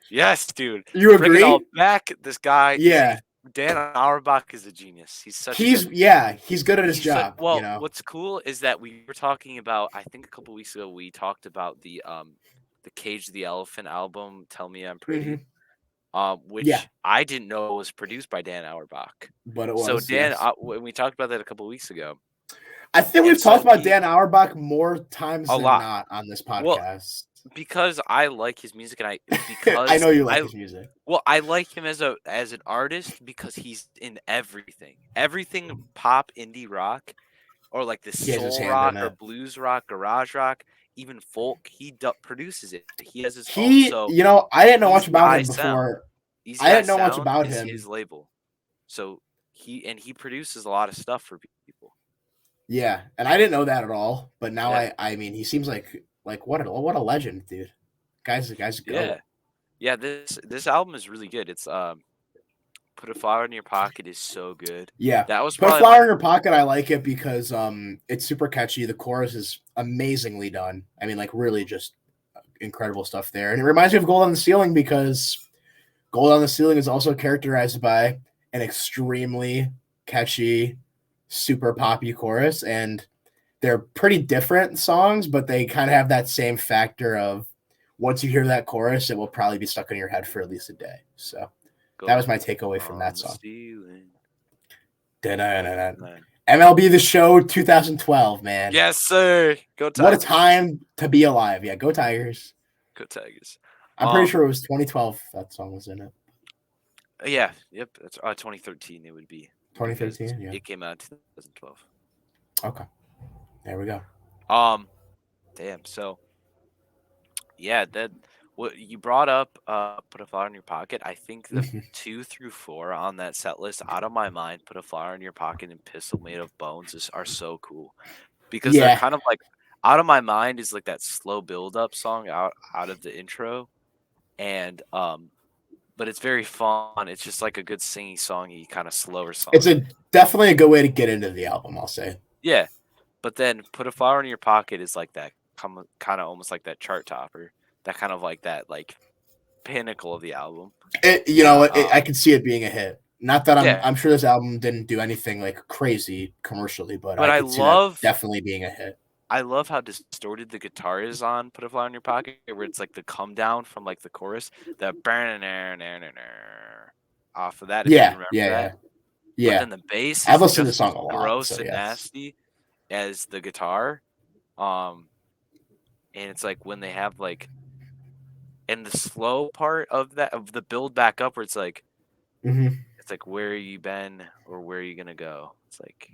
Yes, dude. You Bring it all agree? back. This guy, Yeah, Dan Auerbach is a genius. He's such a he's good. he's good at his He's such. job. You Well, know. what's cool is that we were talking about. I think a couple weeks ago we talked about the Cage the Elephant album. Tell Me I'm Pretty. Mm-hmm. Yeah, which I didn't know was produced by Dan Auerbach. but it So was, Dan, yes. when we talked about that a couple weeks ago, I think and we've talked so about he Dan Auerbach more times a than lot. not on this Well, podcast. because I like his music, and I know you like his music. I like him as an artist because he's in everything, pop, indie rock, or like this He has his soul hand in rock or it. blues rock, garage rock, even folk. He produces it. He has his own. He, So I didn't know much Easy about Eye him Sound, before. Easy I Eye didn't know much Sound about is his him. label. So he produces a lot of stuff for people. Yeah, and I didn't know that at all. But now Yeah, I mean, he seems like what a legend, dude. Guy's a goat. yeah, yeah. This album is really good. It's Put a Flower in Your Pocket is so good. Yeah. That was Put a probably my flower in your pocket. I like it because it's super catchy. The chorus is amazingly done. I mean, like really just incredible stuff there. And it reminds me of Gold on the Ceiling because Gold on the Ceiling is also characterized by an extremely catchy, super poppy chorus. And they're pretty different songs, but they kind of have that same factor of once you hear that chorus, it will probably be stuck in your head for at least a day. So that was Gold my takeaway from on that the song. Ceiling. Man. MLB The Show 2012, man. Yes, sir. Go What a Tigers. time to be alive. Yeah, go Tigers. Go Tigers. I'm pretty sure it was 2012 that song was in it. Yeah, yep. That's 2013. It would be because 2013, yeah. it came out in 2012. Okay. There we go. Damn. So yeah, that what you brought up. Put a Flower in Your Pocket. I think the 2 through 4 on that set list, Out of My Mind, Put a Flower in Your Pocket, and Pistol Made of Bones are so cool because they're Yeah. kind of like Out of My Mind is like that slow build up song out of the intro, and but it's very fun. It's just like a good singing songy kind of slower It's song. definitely a good way to get into the album, I'll say. Yeah, but then Put a Flower in Your Pocket is like that kind of almost like that chart topper, that kind of like that like pinnacle of the album. I could see it being a hit. Not that Yeah, I'm sure this album didn't do anything like crazy commercially, but but I could see that definitely being a hit. I love how distorted the guitar is on Put a Flower in Your Pocket, where it's like the come down from like the chorus, the off of that, if you Yeah, remember yeah, that. yeah, But yeah. then the bass I've is listened to the just as song a lot, gross so and yes. nasty as the guitar. Um, and it's like when they have like, and the slow part of the build back up, where Mm-hmm. it's like where you been or where you gonna go. It's like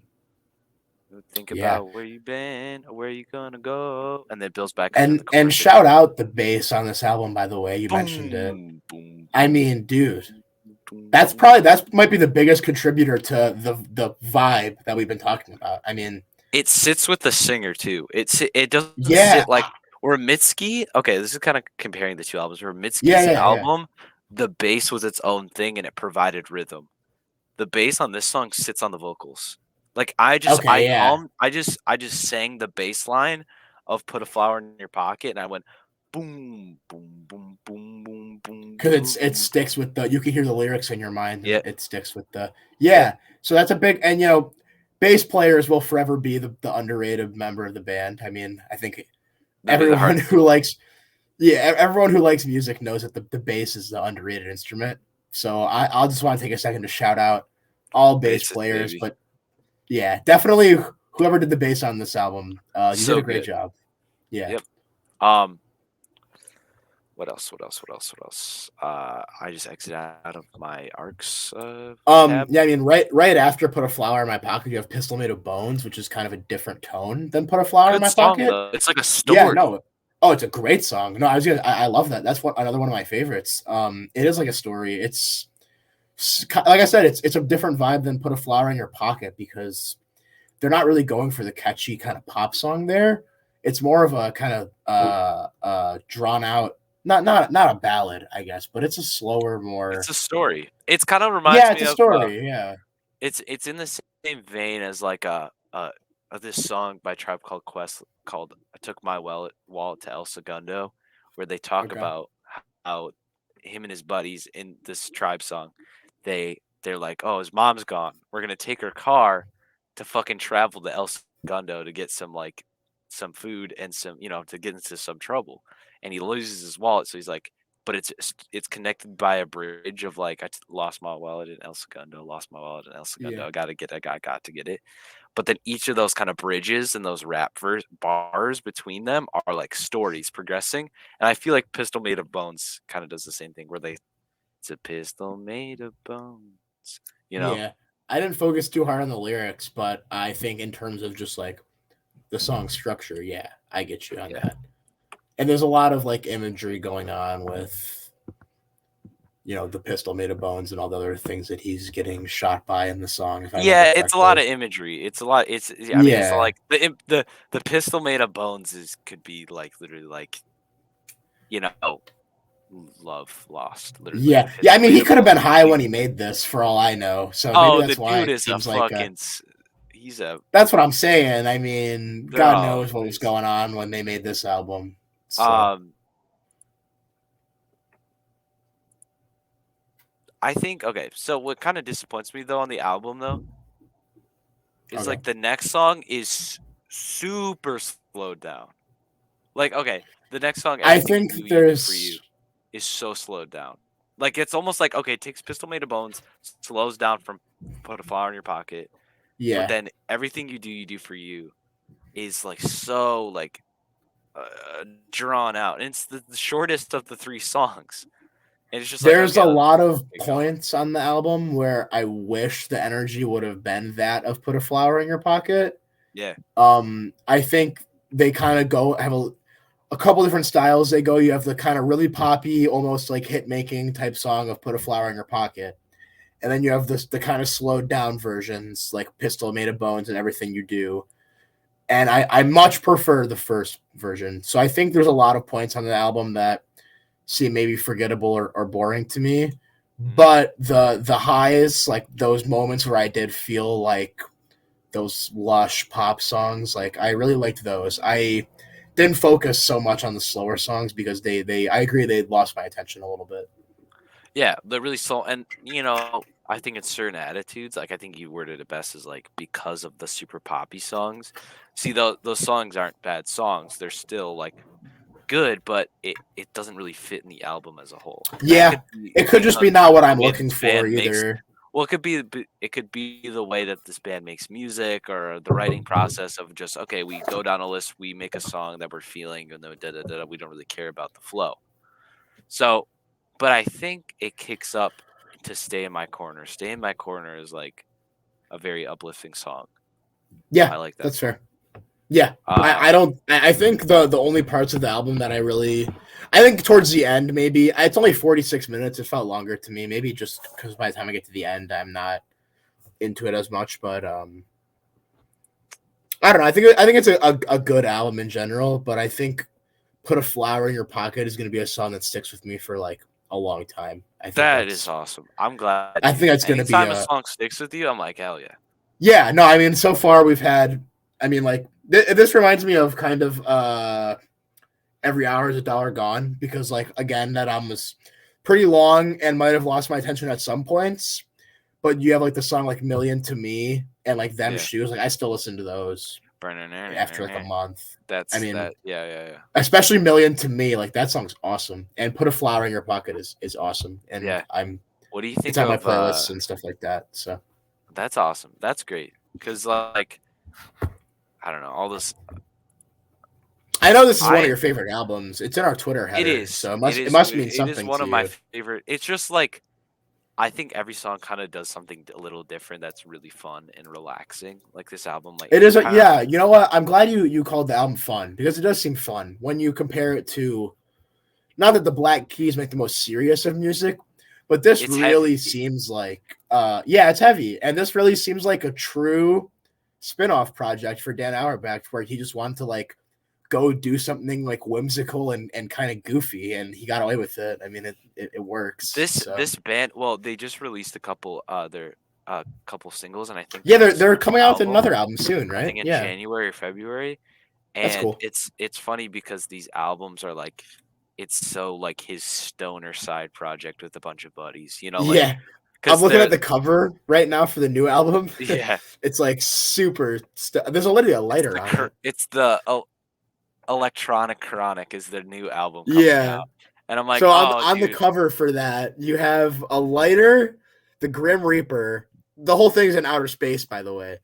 think Yeah, about where you been or where you gonna go, and then it builds back up to the and chorus. shout out the bass on this album, by the way. You mentioned it. Boom, boom, I boom, mean, dude, boom, that's boom. might be the biggest contributor to the vibe that we've been talking about. I mean, It sits with the singer too. It doesn't yeah, sit like where Mitski. Okay, this is kind of comparing the two albums. Where yeah, Mitski's yeah. album, the bass was its own thing and it provided rhythm. The bass on this song sits on the vocals. Like Okay, yeah. I just sang the bass line of Put a Flower in Your Pocket, and I went boom, boom, boom, boom, boom, boom, Because it boom. sticks with the you can hear the lyrics in your mind and Yeah, it sticks with the yeah. yeah. So that's a big and bass players will forever be the underrated member of the band. I mean, I think They'll be the everyone heart of the who group. likes everyone who likes music knows that the bass is the underrated instrument. So I'll just want to take a second to shout out all bass Bassist players, baby. but yeah, definitely whoever did the bass on this album, you did So a great good. job. Yeah. Yep. Um. What else? What else? What else? What else? I just exited out of my arcs tab. Yeah, I mean, right after Put a Flower in My Pocket, you have Pistol Made of Bones, which is kind of a different tone than Put a Flower in Good My song Pocket. though. It's like a Yeah, story. no. Oh, it's a great song. No, I love that. That's another one of my favorites. It is like a story. It's like I said, it's a different vibe than Put a Flower in Your Pocket because they're not really going for the catchy kind of pop song there. It's more of a kind of drawn out, not a ballad, I guess, but it's a slower, It's more a story. It's kind of yeah, reminds it's me a of story. Yeah. it's in the same vein as like this song by Tribe Called Quest called "I Took My Wallet to El Segundo," where they talk Okay. about how him and his buddies in this Tribe song, they're like, oh, his mom's gone. We're gonna take her car to fucking travel to El Segundo to get some food and some to get into some trouble, and he loses his wallet, so he's like, but it's connected by a bridge of like lost my wallet in El Segundo, lost my wallet in El Segundo. Yeah. I gotta get it. I got to get it. But then each of those kind of bridges and those rap bars between them are like stories progressing. And I feel like Pistol Made of Bones kind of does the same thing where it's a pistol made of bones, you know? Yeah. I didn't focus too hard on the lyrics, but I think in terms of just like the song structure, yeah, I get you on Yeah. that. And there's a lot of like imagery going on with, the pistol made of bones and all the other things that he's getting shot by in the song, if I remember Yeah, it's a lot correctly. of imagery. It's a lot. I mean, it's Yeah. like the pistol made of bones could be like literally like, you know, love lost. Literally, the Yeah. Yeah. I pistol mean, made he of could have bones been could high be. when he made this, for all I know. So maybe Oh, the that's why dude it is a seems like fucking. He's a. that's what I'm saying. I mean, God Oh, knows what was please. going on when they made this album. So, Um, I think okay. So what kind of disappoints me though on the album though is okay. like the next song is super slowed down. Like okay, the next song, I everything think you do for you, there's, is so slowed down. Like it's almost like okay, it takes Pistol Made of Bones, slows down from Put a Flower in Your Pocket, but yeah. then everything you do for you is like so like drawn out, and it's the shortest of the three songs, and it's just like There's okay, a let's lot of get going. points on the album where I wish the energy would have been that of Put a Flower in Your Pocket. Yeah, I think they kind of have a couple different styles they go. You have the kind of really poppy, almost like hit making type song of Put a Flower in Your Pocket. And then you have the kind of slowed down versions like Pistol Made of Bones and Everything You Do. And I much prefer the first version. So I think there's a lot of points on the album that seem maybe forgettable or boring to me. mhm. But the highs, like those moments where I did feel like those lush pop songs, like I really liked those. I didn't focus so much on the slower songs because they I agree they lost my attention a little bit. Yeah, they're really slow, and I think it's certain attitudes. Like I think you worded it best is like because of the super poppy songs. See, those songs aren't bad songs; they're still like good, but it doesn't really fit in the album as a whole. And that Yeah, could be it could just because be not what the I'm way looking this for band makes. either. Well, it could be the way that this band makes music or the writing process of just okay, we go down a list, we make a song that we're feeling, and then we don't really care about the flow. So, but I think it kicks up to Stay in My Corner. Stay in My Corner is like a very uplifting song. Yeah, I like that that's song. fair. Yeah, I Um, don't. I think the only parts of the album that I think towards the end, maybe it's only 46 minutes. It felt longer to me. Maybe just because by the time I get to the end, I'm not into it as much. But I don't know. I think it's a good album in general. But I think Put a Flower in Your Pocket is going to be a song that sticks with me for like a long time. that is awesome. I'm glad, I think dude. that's going to be Anytime a a song sticks with you, I'm like, hell yeah. yeah. No, I mean so far we've had. I mean like this reminds me of kind of Every Hour is a Dollar Gone because like again that album was pretty long and might have lost my attention at some points. But you have like the song like Million to Me and like Them Yeah. Shoes. Like I still listen to those after like a month. I That's mean, that. Yeah, yeah, yeah. especially Million to Me, like that song's awesome. And Put a Flower in Your Pocket is awesome. And Yeah. What do you it's think on my of playlists and stuff like that. So that's awesome. That's great. Cause like I don't know, all this I know this is one of I your favorite albums. It's in our Twitter it header, is. so It it is must mean it is something one to of my you. favorite. It's just like I think every song kind of does something a little different that's really fun and relaxing. Like this album, like It it is kind of yeah. You know what? I'm glad you called the album fun because it does seem fun when you compare it to. Not that the Black Keys make the most serious of music, but this it's heavy. really seems like yeah, it's heavy, and this really seems like a true spin-off project for Dan Auerbach, where he just wanted to like go do something like whimsical and kind of goofy, and he got away with it. I mean, it works. So This band, well, they just released a couple their couple singles, and I think yeah, they're gonna they're start an coming out with album. another album soon, I right? think in Yeah, January or February. that's And cool. it's funny because these albums are like it's so like his stoner side project with a bunch of buddies, like Yeah, I'm because looking at they're the cover right now for the new album. yeah, It's like super. There's already a lighter on it. it's the electronic chronic is their new album coming Yeah, out, And I'm like, So oh, on the dude, cover for that, you have a lighter, the Grim Reaper. The whole thing's in outer space, by the way.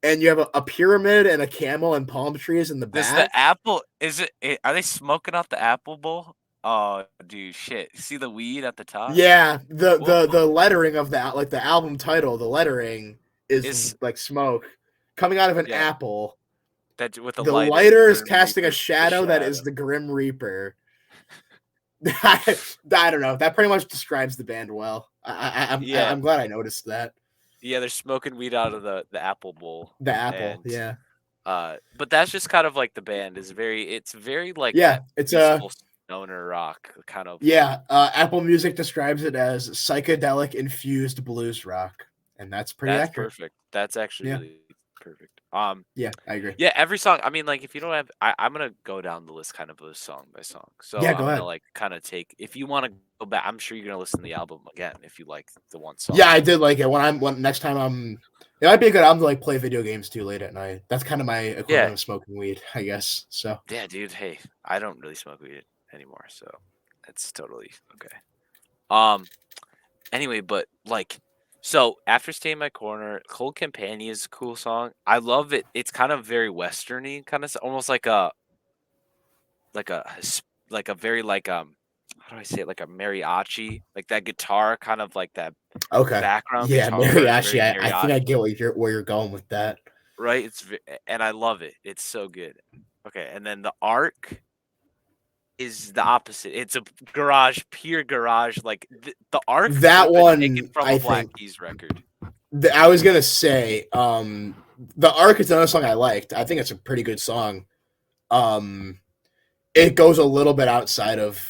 And you have a pyramid and a camel and palm trees in the does the back. apple, are they smoking out the apple bowl? Oh, dude, shit. See the weed at the top? Yeah, the Whoa. the the lettering of that, like the album title, the lettering is Is, like smoke coming out of an yeah, apple. that with the The lighter, the lighter is Grim casting a Reaper's the shadow that is shadow. the Grim Reaper. I don't know. That pretty much describes the band well. Yeah. I'm glad I noticed that. Yeah, they're smoking weed out of the apple bowl. The apple, And yeah, but that's just kind of like the band is it's very like yeah. that It's a peaceful stoner rock kind of. yeah. Apple Music describes it as psychedelic infused blues rock, and that's pretty That's accurate. perfect. That's actually Yeah, really perfect. yeah, I agree. Yeah, every song. I mean, like if you don't have, I'm gonna go down the list kind of song by song. So Yeah, I'm go gonna ahead. like kind of take. If you want to go back, I'm sure you're gonna listen to the album again if you like the one Yeah, song. I did like it. When next time I'm, it might be a good album to like play video games too late at night. That's kind of my Yeah, equivalent of smoking weed, I guess. So yeah, dude. Hey, I don't really smoke weed anymore, so it's totally okay. Um. Anyway, but like, so after Stay in My Corner, Cold Companion is a cool song. I love it. It's kind of very westerny, kind of almost like a like a very like how do I say it, like a mariachi, like that guitar kind of like that okay, background yeah, guitar is mariachi. very I think I mariachi, get where you're going with that. right? And I love it. It's so good. Okay, and then the arc is the opposite. It's a garage, pure garage. Like the arc could That have been taken one, from a I Black think, Keys record. I was gonna say, the arc is another song I liked. I think it's a pretty good song. Um, it goes a little bit outside of.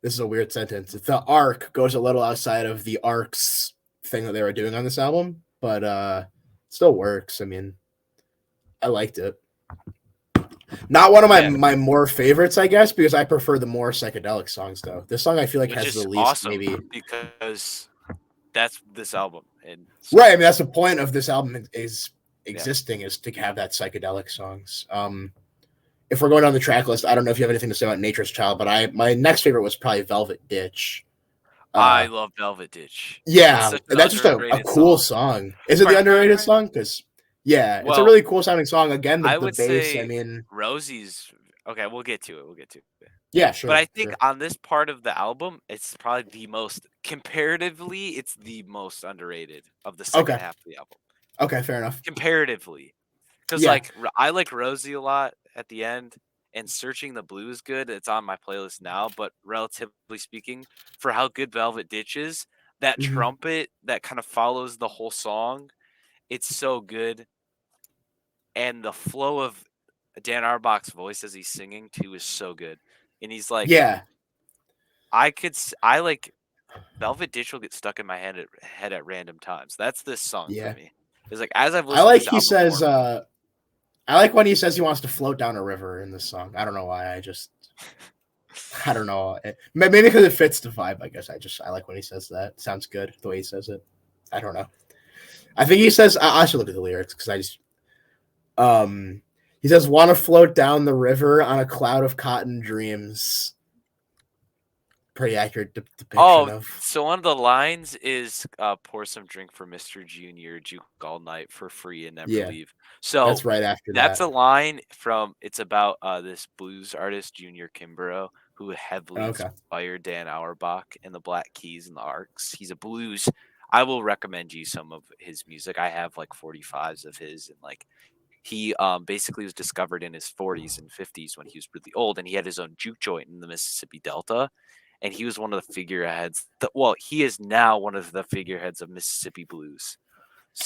This is a weird sentence. The arc goes a little outside of the arcs thing that they were doing on this album, but still works. I mean, I liked it. Not one of Yeah, my more favorites, I guess, because I prefer the more psychedelic songs. Though this song, I feel like which has the is least awesome maybe. because that's this album, and Right. I so mean, that's the point of this album is yeah. existing is to have that psychedelic songs. If we're going down the track list, I don't know if you have anything to say about Nature's Child, but my next favorite was probably Velvet Ditch. I Uh, love Velvet Ditch. It's yeah, such an that's just a underrated cool song. song. Is it the underrated song? Because yeah, it's a Well, really cool sounding song. Again, I the would bass. I say mean, Rosie's okay. We'll get to it. We'll get to it. yeah, But sure, I think sure. on this part of the album, it's probably the most comparatively, it's the most underrated of the second Okay, half of the album. okay, fair enough. Comparatively, because Yeah. like I like Rosie a lot at the end, and Searching the Blue is good. It's on my playlist now, but relatively speaking, for how good Velvet Ditch is, that Hmm. trumpet that kind of follows the whole song, it's so good, and the flow of Dan Arbach's voice as he's singing too is so good, and he's like, Yeah, I like Velvet Ditch will get stuck in my head at random times. That's this song for yeah. me. It's like as I've I listened to like this he album more says. and more. I like when he says he wants to float down a river in this song. I don't know why. I don't know. Maybe because it fits the vibe. I guess I like when he says that. Sounds good the way he says it. I don't know. I think he says I should look at the lyrics because I just um he says want to float down the river on a cloud of cotton dreams. Pretty accurate depiction Oh, of so one of the lines is pour some drink for Mr. Junior, juke all night for free and never yeah. leave. So That's right after that's that. a line from it's about this blues artist Junior Kimbrough who heavily Okay. inspired Dan Auerbach and the Black Keys and the Arcs. He's a blues. I will recommend you some of his music. I have like 45s of his, and like he basically was discovered in his 40s and 50s when he was really old, and he had his own juke joint in the Mississippi Delta, and he was one of the figureheads. Well, he is now one of the figureheads of Mississippi blues.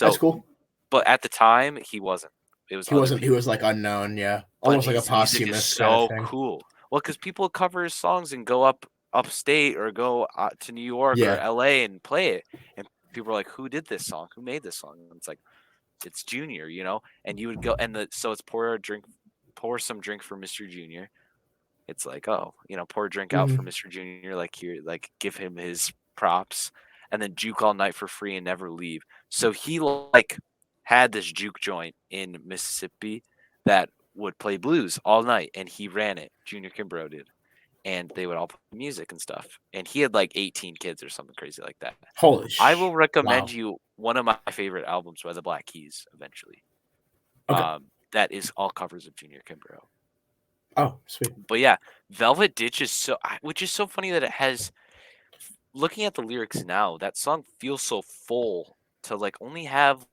That's So, cool. but at the time, he wasn't. It was He other wasn't. He people. was like unknown. Yeah, But almost like a his music is posthumous kind of so thing. cool. Well, because people cover his songs and go upstate or go to New York or Yeah. L.A. and play it, and people are like, "Who did this song? Who made this song?" And it's like, it's Junior, and you would go so it's pour some drink for Mr. Junior. It's like, oh, pour a drink out for Hmm. Mr. Junior, like here, like give him his props, and then juke all night for free and never leave. So he like had this juke joint in Mississippi that would play blues all night, and he ran it. Junior Kimbrough did, and they would all play music and stuff. And he had like 18 kids or something crazy like that. Holy I will recommend wow. you one of my favorite albums by the Black Keys eventually. Okay. That is all covers of Junior Kimbrough. Oh, sweet. But yeah, Velvet Ditch is which is so funny that it has. Looking at the lyrics now, that song feels so full to like only have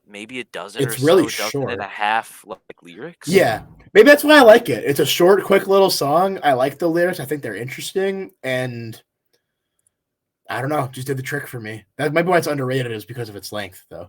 maybe a dozen or It's really so, dozen and a short. half like lyrics. Yeah. Maybe that's why I like it. It's a short, quick little song. I like the lyrics. I think they're interesting. And I don't know, just did the trick for me. That might be why it's underrated is because of its length, though.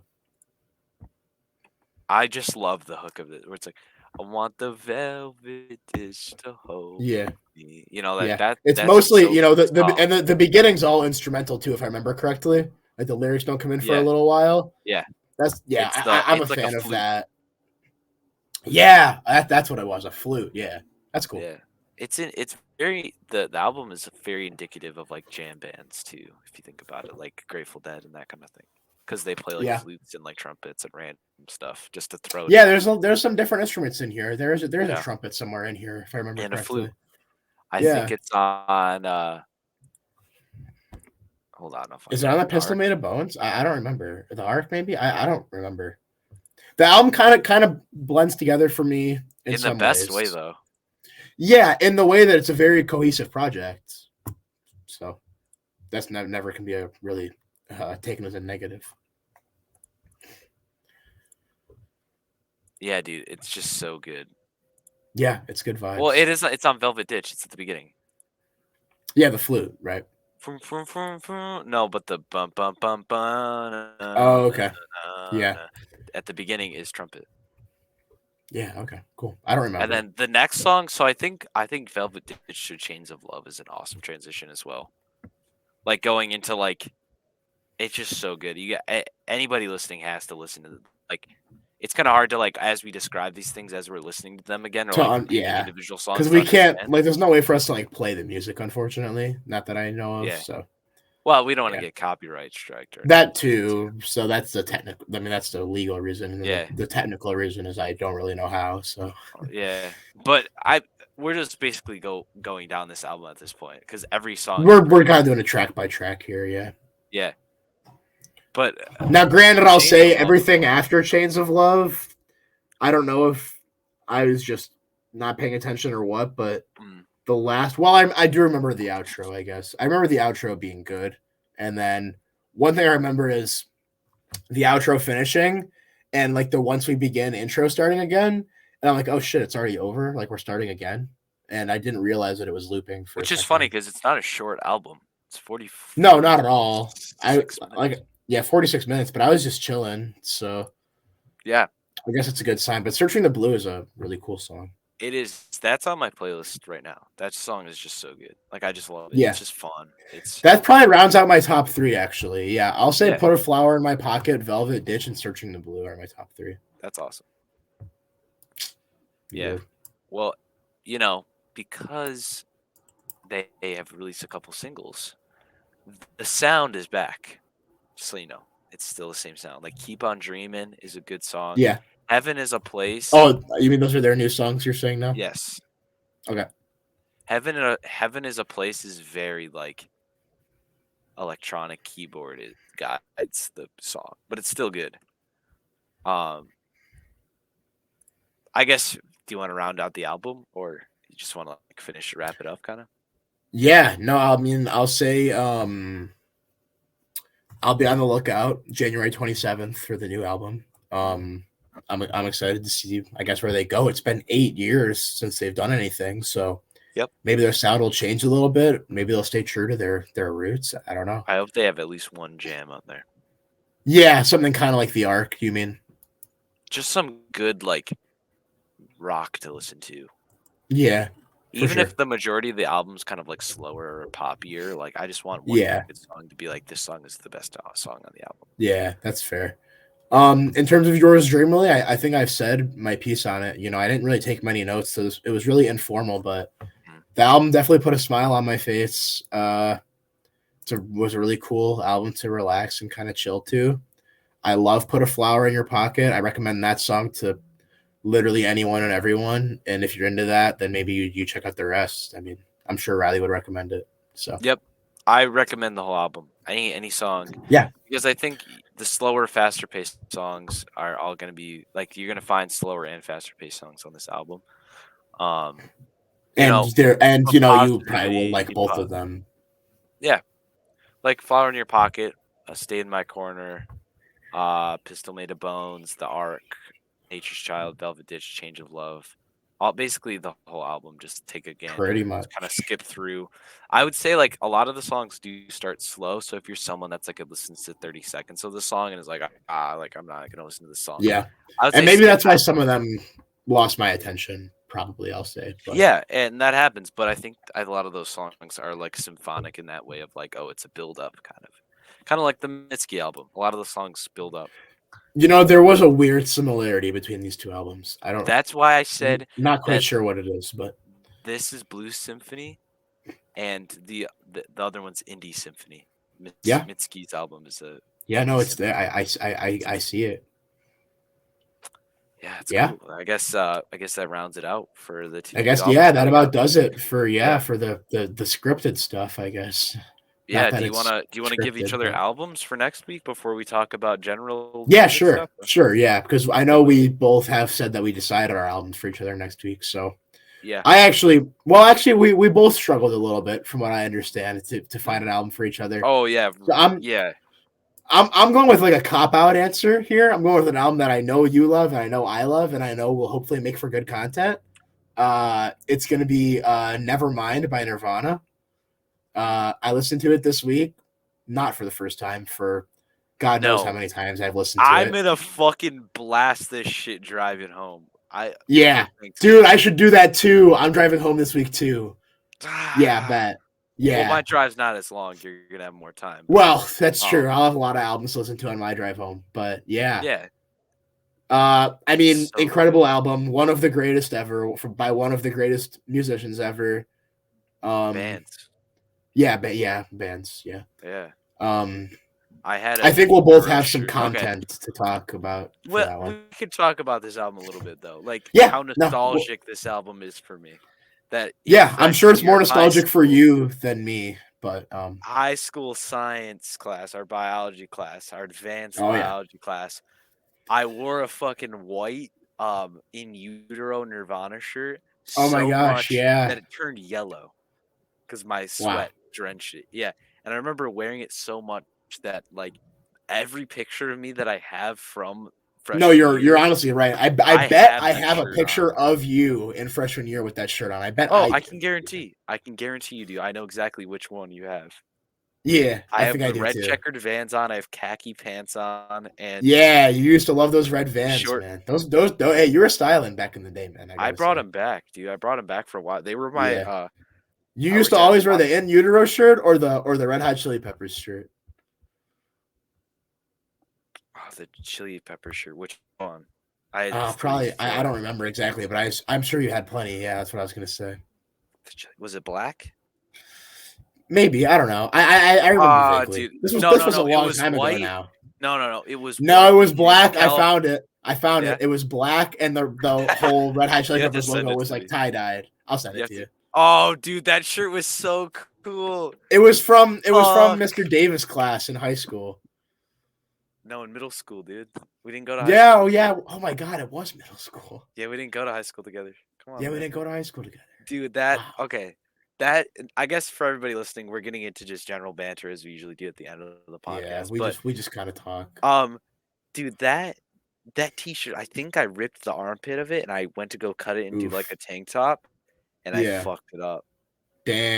I just love the hook of it, where it's like, "I want the velvet dish to hold Yeah. me." Yeah. It's That's just mostly, so you know, soft. the beginning's all instrumental too, if I remember correctly. Like the lyrics don't come in for a Yeah, little while. yeah. I'm a It's like a fan of flute. that. Yeah, that's what it was, a flute. Yeah. That's cool. Yeah. It's very the album is very indicative of like jam bands too, if you think about it, like Grateful Dead and that kind of thing. Because they play like Yeah. flutes and like trumpets and random stuff just to throw Yeah, down. there's some different instruments in here. There's a Yeah. trumpet somewhere in here, if I remember And a correctly. flute. I Yeah. think it's on hold on, I'll find Is it. it on the The Pistol Arc. Made of Bones? I don't remember. The Arc, maybe? I don't remember. The album kind of blends together for me in In the some best way ways. though. Yeah, in the way that it's a very cohesive project. So that's never can be a really taken as a negative. Yeah, dude, it's just so good. Yeah, it's good vibes. Well, it's on Velvet Ditch. It's at the beginning. Yeah, the flute, right? Vroom, vroom, vroom, vroom. No, but the bum bum bum bum Oh, okay. Yeah. at the beginning is trumpet. Yeah, okay, cool. I don't And remember. then the next song, so I think Velvet Ditch to Chains of Love is an awesome transition as well. Like going into like it's just so good. You got anybody listening has to listen to like it's kind of hard to like as we describe these things as we're listening to them again or like naming Yeah, individual because songs to we can't understand. like. There's no way for us to like play the music, unfortunately. Not that I know of. Yeah. So Well, we don't want to yeah, get copyright striked or anything. that too. So that's the technical. I mean, that's the legal reason, and Yeah. the technical reason is I don't really know how. So Yeah. But we're just basically going down this album at this point because every song is we're great. kind of doing a track by track here. Yeah. Yeah. But Now, granted, I'll Chains of say Love. everything after Chains of Love. I don't know if I was just not paying attention or what, but the last. Well, I do remember the outro. I guess I remember the outro being good, and then one thing I remember is the outro finishing, and like the once we begin intro starting again, and I'm like, oh shit, it's already over. Like we're starting again, and I didn't realize that it was looping for Which a is funny second. because it's not a short album. It's 40. No, not at all. 46 minutes. Like 46 minutes, but I was just chilling, so Yeah. I guess it's a good sign. But Searching the Blue is a really cool song. It is. That's on my playlist right now. That song is just so good. Like I just love it. Yeah. It's just fun. It's That probably rounds out my top three, actually. Yeah, I'll say Yeah. Put a Flower in My Pocket, Velvet Ditch, and Searching the Blue are my top three. That's awesome. Yeah. Yeah. Well, because they have released a couple singles, the sound is back. Just so you know, it's still the same sound. Like Keep on Dreaming is a good song. Yeah. Heaven is a Place. Oh, you mean those are their new songs you're saying now? Yes. Okay. Heaven is a Place is very like electronic keyboard. It guides the song, but it's still good. I guess, do you want to round out the album or you just want to like finish wrap it up kind of? Yeah, no, I mean, I'll say I'll be on the lookout January 27th for the new album. I'm excited to see, I guess, where they go. It's been 8 years since they've done anything, so Yep. maybe their sound will change a little bit. Maybe they'll stay true to their roots. I don't know. I hope they have at least one jam on there. Yeah, something kind of like The Arc, you mean? Just some good like rock to listen to. Yeah. Even sure. if the majority of the album's kind of like slower or poppier, like I just want one good song to be like this song is the best song on the album. Yeah, that's fair. In terms of yours, Dreamily, I think I've said my piece on it. I didn't really take many notes, so it was really informal, but the album definitely put a smile on my face. Was a really cool album to relax and kind of chill to. I love Put a Flower in Your Pocket. I recommend that song to literally anyone and everyone. And if you're into that, then maybe you check out the rest. I mean, I'm sure Riley would recommend it. So Yep, I recommend the whole album. Any song, yeah, because I think the slower, faster paced songs are all gonna be like you're gonna find slower and faster paced songs on this album. Um, you and know, but you probably will positivity, like both of them. yeah, like Flower in Your Pocket, Stay in My Corner, Pistol Made of Bones, The Ark, Nature's Child, Velvet Ditch, Change of Love. All basically the whole album. Just take a gander Pretty and much. kind of skip through. I would say like a lot of the songs do start slow. So if you're someone that's like listens to 30 seconds of the song and is like like I'm not gonna listen to this song, Yeah, I would and say maybe skip that's why that. some of them lost my attention. Probably, I'll say, but Yeah, and that happens. But I think a lot of those songs are like symphonic in that way of like, oh, it's a build up kind of like the Mitski album. A lot of the songs build up. there was a weird similarity between these two albums. I don't, That's why I said not quite that sure what it is, but this is Blues Symphony and the other one's Indie Symphony. yeah, Mitski's album is a yeah, no, Indie it's there. Symphony. I see it. Yeah, it's Yeah, cool. I guess that rounds it out for the I two guess albums that that we about have. does it for Yeah. for the scripted stuff. I guess not Yeah, that it's do you wanna give each scripted, other but albums for next week before we talk about general yeah, music sure, stuff? sure, yeah, because I know we both have said that we decided our albums for each other next week. So Yeah. actually, we both struggled a little bit, from what I understand, to find an album for each other. Oh yeah, So yeah. I'm going with like a cop out answer here. I'm going with an album that I know you love and I know I love and I know will hopefully make for good content. It's gonna be Nevermind by Nirvana. I listened to it this week, not for the first time, for God knows how No, many times I've listened to I'm it. gonna fucking blast this shit driving home. No Yeah, thanks, dude, man. I should do that too. I'm driving home this week too. Yeah, bet. Well, Yeah. my drive's not as long. You're gonna have more time. Well, that's true. Um, I'll have a lot of albums to listen to on my drive home, but yeah. yeah, I mean, so good. incredible album, one of the greatest ever, by one of the greatest musicians ever. Um, Bands. yeah, but yeah, bands, yeah. Yeah, Um, I had I a think we'll both Euro have some shirt. Okay, content to talk about for well, that one. we could talk about this album a little bit though, like Yeah, how no, well, nostalgic this album is for me. That in yeah, I'm sure freshman it's more year of nostalgic for you than me, but high school science class, our biology class, our advanced oh yeah, biology class, I wore a fucking white in utero Nirvana shirt oh my so gosh, much yeah, that it turned yellow because my wow. sweat drenched it. Yeah, and I remember wearing it so much that like every picture of me that I have from No, freshman you're year, honestly right. I I bet have I that have a shirt on. picture of you in freshman year with that shirt on. I bet Oh, I I do. can guarantee. I can guarantee you do. I know exactly which one you have. Yeah, I I have think I the do red too. checkered Vans on. I have khaki pants on, and Yeah, you used to love those red Vans, short. man. Those hey, you were styling back in the day, man. I I gotta brought say. them back, dude. I brought them back for a while. They were my. Yeah, you I used to worked at a always wear watch. the In Utero shirt or the Red Hot Chili Peppers shirt. Oh, the chili pepper shirt. Which one? I had three, Probably I four. don't remember exactly, but I'm sure you had plenty. Yeah, that's what I was gonna say. Was it black? Maybe I don't know. I remember vaguely. Dude. No, This no, was a no. It long was time ago white. now. No, no, no. It was No, white. it You was couldn't black. I tell. found it. I found Yeah. it. It was black, and the whole Red Hot Chili You have to Peppers send logo it was to like me. tie dyed. I'll send You it have to to. you. Oh, dude, that shirt was so cool. It was from Fuck. Mr. Davis' class in high school. No, in middle school, dude. We didn't go to high Yeah, school oh together. yeah. Oh my god, it was middle school. Yeah, we didn't go to high school together. Come on, Yeah, we man. didn't go to high school together. Dude, that Wow. okay. That I guess for everybody listening, we're getting into just general banter as we usually do at the end of the Yeah, podcast. But we just kind of talk. um, dude, that t-shirt, I think I ripped the armpit of it and I went to go cut it and do like Oof. a tank top and I Yeah. fucked it up.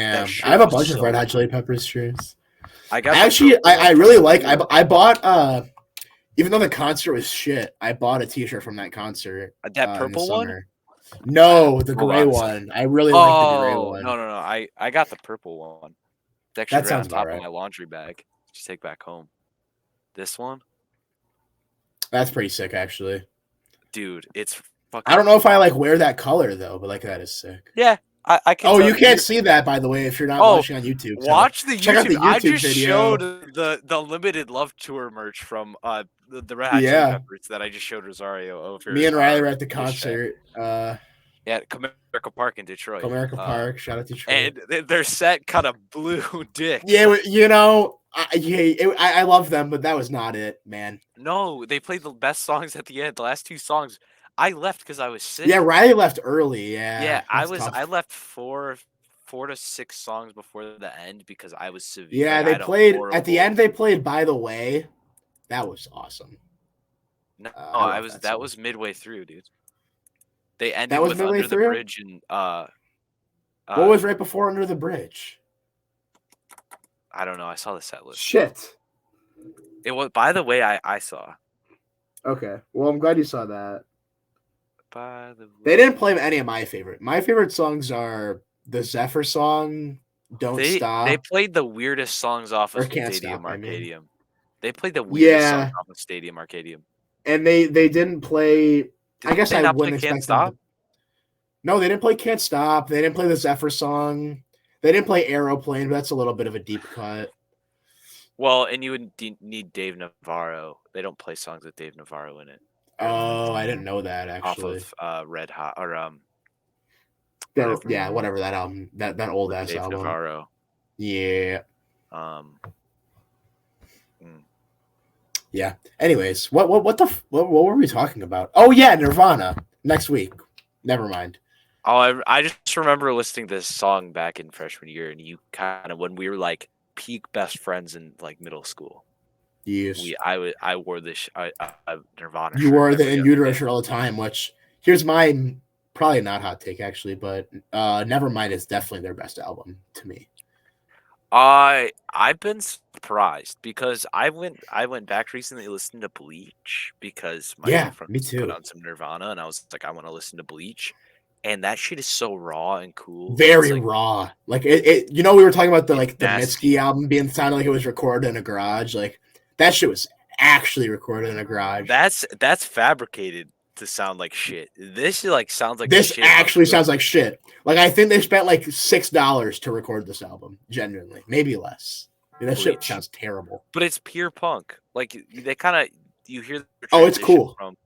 That Damn. I have shirt a was bunch of Red so Hot Chili cool. Peppers shirts. I got the purple I one from really like school. I bought even though the concert was shit, I bought a t-shirt from that concert That in the purple one? summer. No, the Hold gray on a second. one. I really like the gray Oh, one. no, no, no. I got the purple one. It's actually That right on sounds about top of right. my laundry bag. Just take back home. This one? That's pretty sick, actually. Dude, it's I fucking don't know if I bomb. like wear that color though, but like that is sick. Yeah, I can Oh, tell you can't see that, by the way, if you're not watching on YouTube. So watch the check out YouTube. the I YouTube just video. showed the limited love tour merch from the Red Hot Chili Yeah, Peppers that I just showed Rosario over. me and Riley were at the This chat. concert. Yeah, Comerica Park in Detroit. Comerica Park. Shout out Detroit. And their set kind of blew dick. Yeah, you know, I love them, but that was not it, man. No, they played the best songs at the end. The last two songs, I left because I was sick. Yeah, Riley left early. Yeah, Yeah, I that's tough. left four to six songs before the end because I was severe. Yeah, they played at the end. They played "By the Way." That was awesome. No, that that was midway through, dude. They ended that was with midway Under through? the Bridge and what was right before Under the Bridge? I don't know. I saw the set list. Shit. It was By the Way I saw. Okay. Well, I'm glad you saw that. By the Way. They didn't play any of my favorite. My favorite songs are the Zephyr song, Don't Stop. They played the weirdest songs off of Stadium Arcadium. They played the weirdest songs off of Stadium Arcadium. And they didn't play. I guess I wouldn't expect Can't Stop. No, they didn't play Can't Stop. They didn't play the Zephyr song. They didn't play Aeroplane, but that's a little bit of a deep cut. Well, and you would need Dave Navarro. They don't play songs with Dave Navarro in it. Oh, I didn't know that actually. Off of Red Hot or whatever that album, that old ass Dave album. Navarro. Yeah. Yeah. Anyways, what were we talking about? Oh yeah, Nirvana next week. Never mind. Oh, I just remember listening to this song back in freshman year, and you kind of when we were like peak best friends in like middle school. Yes. I wore this Nirvana. You wore the In Utero shirt all the time. Which here's my probably not hot take actually, but Nevermind is definitely their best album to me. I've been surprised because I went back recently to listen to Bleach because my girlfriend me too. put on some Nirvana and I was like I want to listen to Bleach, and that shit is so raw and cool. Very raw. Like it we were talking about the Mitski album being sounded like it was recorded in a garage. Like that shit was actually recorded in a garage. That's fabricated to sound like shit. This sounds like this shit actually sounds like shit. Like I think they spent like $6 to record this album. Genuinely, maybe less. That shit sounds terrible. But it's pure punk. Like they kind of you hear. It's cool. From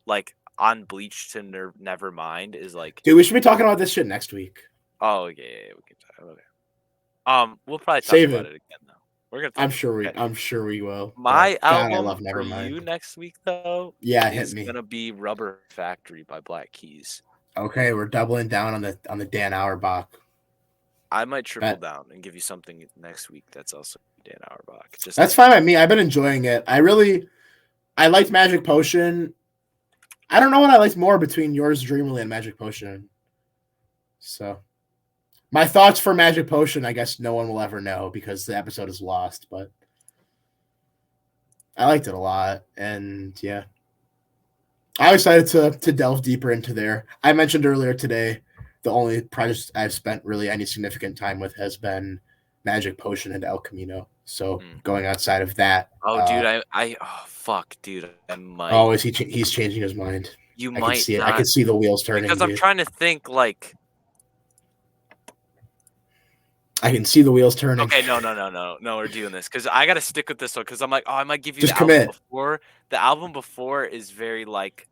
like on Bleach to Nevermind is like. Dude, we should be talking about this shit next week. Oh yeah, we can talk about it. We'll probably talk about it again though. We're gonna. I'm sure we will. My album for you next week though. Yeah, is gonna be Rubber Factory by Black Keys. Okay, we're doubling down on the Dan Auerbach. I might triple down and give you something next week that's also Dan Auerbach. That's fine by me. I've been enjoying it. I liked Magic Potion. I don't know what I liked more between yours, Dreamily, and Magic Potion. So, my thoughts for Magic Potion, I guess no one will ever know because the episode is lost, but I liked it a lot, and yeah. I'm excited to delve deeper into there. I mentioned earlier today, the only project I've spent really any significant time with has been Magic Potion and El Camino. So going outside of that. Oh, dude, fuck, dude, I might. Oh, he's changing his mind. I might see it. I can see the wheels turning. Because I'm trying to think like. I can see the wheels turning. Okay, no, we're doing this because I gotta stick with this one because I'm like, I might give you just the album before. The album before is very like.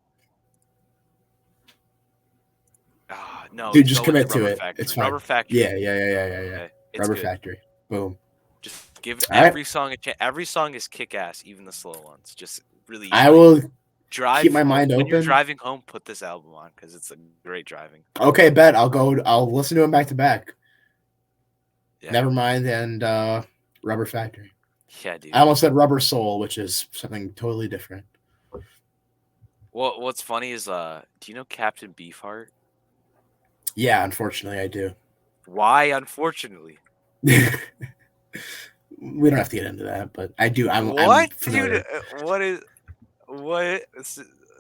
No, dude, just commit to it. Factory. It's fine. Rubber Factory. Yeah. Okay, Rubber good. Factory. Boom. Just give every song a chance. Every song is kick ass, even the slow ones. Just really. I will keep my mind open. When you're driving home, put this album on because it's a great driving. Okay, bet I'll listen to them back to back. Yeah. Nevermind and Rubber Factory. Yeah, dude. I almost said Rubber Soul, which is something totally different. Well, what's funny is, do you know Captain Beefheart? Yeah, unfortunately, I do. Why, unfortunately? We don't have to get into that, but I do. I'm dude? What?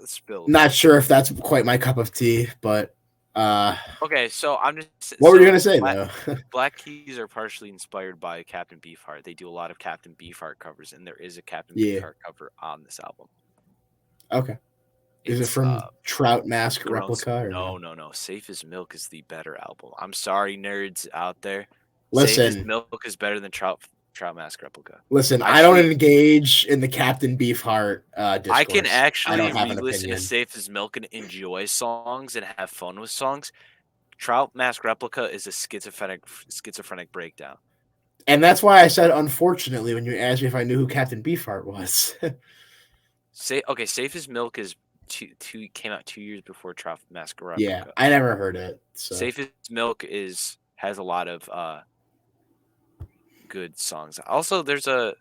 Spilled. Not sure if that's quite my cup of tea, but. Okay, so I'm just. What were you gonna say though? Black Keys are partially inspired by Captain Beefheart. They do a lot of Captain Beefheart covers, and there is a Captain Beefheart cover on this album. Okay. Is it It's from Trout Mask grown. Replica or No, no? no, no. Safe as Milk is the better album. I'm sorry, nerds out there. Safe as Listen, Milk is better than Trout Mask Replica. listen. I don't Actually, engage in the Captain Beefheart I can discourse. I actually don't have an re-listen to opinion, Safe as Milk and enjoy songs and have fun with songs. Trout Mask Replica is a schizophrenic breakdown. and that's why I said unfortunately when you asked me if I knew who Captain Beefheart was. Safe as Milk is two came out 2 years before Trout Mask Yeah, Replica. I never heard it. So Safe as Milk has a lot of good songs. Also, there's a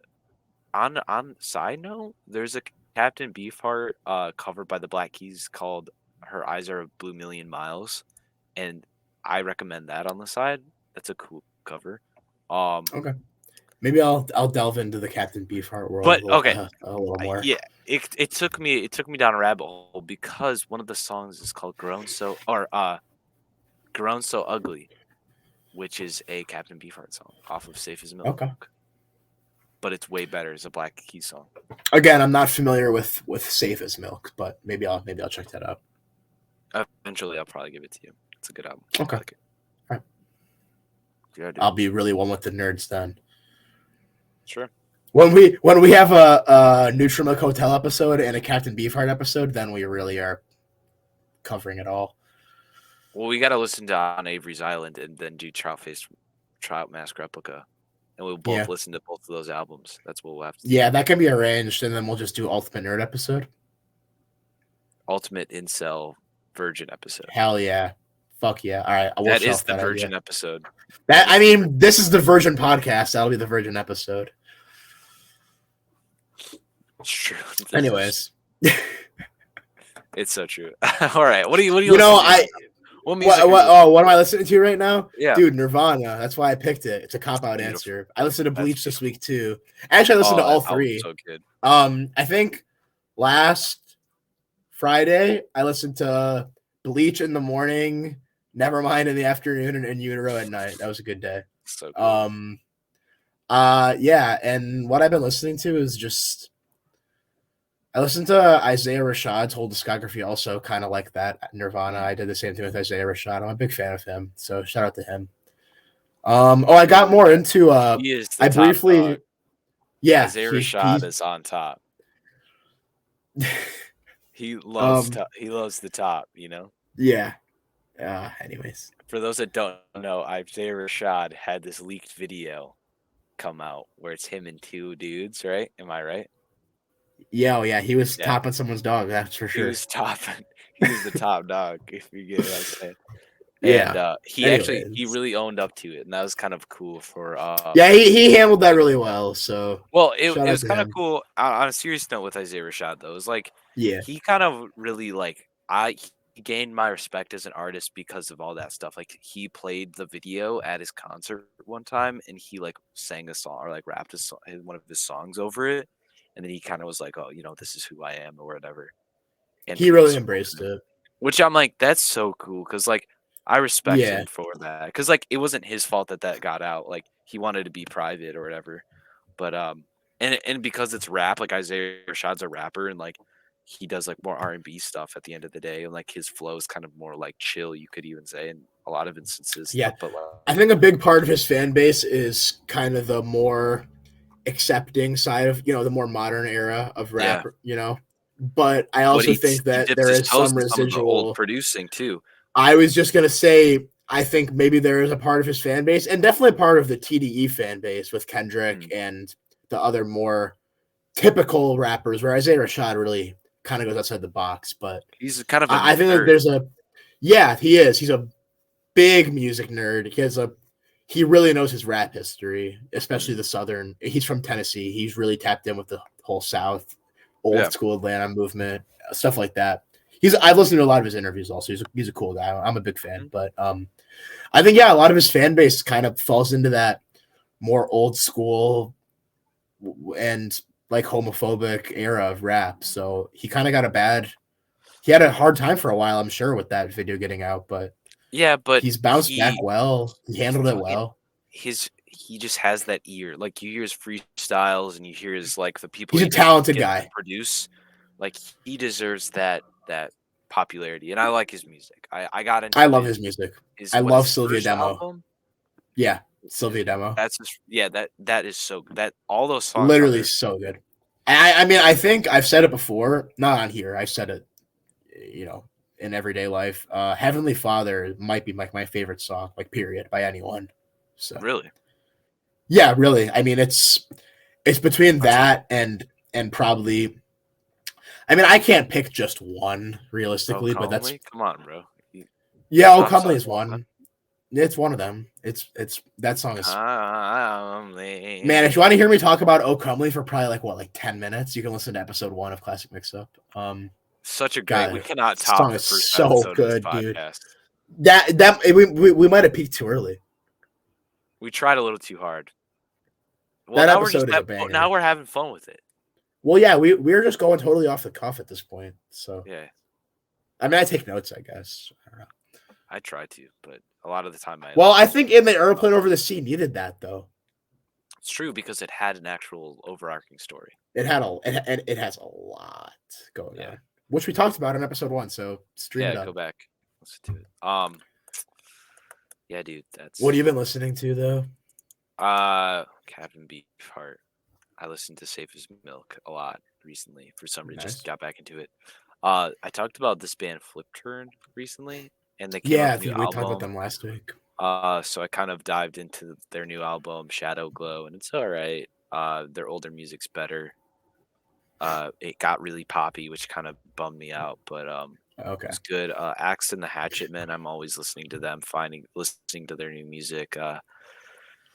on side note, there's a Captain Beefheart cover by the Black Keys called "Her Eyes Are a Blue Million Miles," and I recommend that on the side. That's a cool cover. okay, maybe I'll delve into the Captain Beefheart world But okay, a little more. yeah, it took me down a rabbit hole because one of the songs is called "Grown So Ugly," which is a Captain Beefheart song off of "Safe as Milk." Okay. But it's way better as a Black Keys song. Again, I'm not familiar with Safe as Milk, but maybe I'll check that out. Eventually, I'll probably give it to you. It's a good album. Okay. I like it. All right. Yeah, dude. I'll be really one with the nerds then. Sure. When we have a Nutrimilk Hotel episode and a Captain Beefheart episode, then we really are covering it all. Well, we got to listen to On Avery's Island and then do Trout Mask Replica, and we'll both listen to both of those albums. That's what we'll have to do. Yeah, that can be arranged, and then we'll just do Ultimate Nerd episode. Ultimate Incel Virgin episode. Hell yeah. Fuck yeah. All right. That is the Virgin episode. This is the Virgin podcast. That'll be the Virgin episode. It's true. Anyways. It's so true. All right. What do you what am I listening to right now? Yeah. Dude, Nirvana. That's why I picked it. It's a cop-out answer. I listened to Bleach this week too. Actually, I listened to all three. So good. I think last Friday I listened to Bleach in the morning, Nevermind in the afternoon, and In Utero at night. That was a good day. So cool. Yeah, and what I've been listening to is just I listened to Isaiah Rashad's whole discography, also kind of like that. Nirvana. I did the same thing with Isaiah Rashad. I'm a big fan of him, so shout out to him. I got more into he is the top dog. Yeah, Isaiah Rashad is on top. He loves the top, you know? Yeah. Anyways. For those that don't know, Isaiah Rashad had this leaked video come out where it's him and two dudes, right? Am I right? Yeah, he was topping someone's dog, that's for sure. He was the top dog, if you get what I'm saying. And he really owned up to it, and that was kind of cool for he handled that really well. So it was kind of cool. On a serious note with Isaiah Rashad, though, it was like he kind of really he gained my respect as an artist because of all that stuff. Like he played the video at his concert one time, and he like sang a song or like rapped one of his songs over it, and then he kind of was like, "Oh, this is who I am" or whatever. And he really embraced it, which I'm like, that's so cool because like. I respect him for that because like it wasn't his fault that got out. Like he wanted to be private or whatever, but and because it's rap, like Isaiah Rashad's a rapper and like he does like more R&B stuff at the end of the day, and like his flow is kind of more like chill, you could even say in a lot of instances. Yeah, but I think a big part of his fan base is kind of the more accepting side of the more modern era of rap. But I also think that there is some residual old producing too. I was just going to say, I think maybe there is a part of his fan base and definitely part of the TDE fan base with Kendrick and the other more typical rappers where Isaiah Rashad really kind of goes outside the box. But he's kind of I think that there's he is. He's a big music nerd. He really knows his rap history, especially the Southern. He's from Tennessee. He's really tapped in with the whole South, old school Atlanta movement, stuff like that. I've listened to a lot of his interviews also. He's a cool guy. I'm a big fan. But I think, a lot of his fan base kind of falls into that more old school and like homophobic era of rap. So he kind of he had a hard time for a while, I'm sure, with that video getting out. But he's bounced back well. He handled it well. He just has that ear. Like you hear his freestyles and you hear his like the people. He's a talented guy. Produce. Like he deserves that that popularity, and I like his music. I got I into love his his music. his I what is love his Sylvia first Demo. album? Yeah, Sylvia Demo. That's his, yeah. That is so that all those songs on Literally there. so good. I mean, I think I've said it before, not on here. I've said it, in everyday life. Heavenly Father might be like my favorite song, like period, by anyone. So Really, yeah, really. I mean, it's between that's that and probably. I mean, I can't pick just one Oh realistically, but that's Comely. Come on, bro. yeah. Oh, Top Comely song is of all time. one. It's one of them. It's that song is man. If you Comely. want to hear me talk about Oh Comely for probably like 10 minutes, you can listen to episode 1 of Classic Mix Up. Such a great. We God, cannot this top song the is first so episode of this good, dude. podcast. That we might have peaked too early. We tried a little too hard. Well, That now we're just episode is a banger. now we're having fun with it. Well, yeah, we're just going totally off the cuff at this point. So Yeah, I mean, I take notes, I guess. I don't know. I try to, but a lot of the time Well, I think In the Airplane Over the Sea needed that though. it's true because it had an actual overarching story. It had it has a lot going Yeah. on, which we talked about in episode 1. So stream it Yeah, up. go back, listen to it. Yeah, dude, that's What have you been listening to though? Captain Beefheart. I listened to Safe as Milk a lot recently. For some reason, Nice. just got back into it. I talked about this band Flip Turn recently, and they came Yeah, out I with a new think we talked about album. them last week. So I kind of dived into their new album, Shadow Glow, and it's all right. Their older music's better. It got really poppy, which kind of bummed me out, but Okay. it's good. Axe and the Hatchet Men, I'm always listening to them, listening to their new music.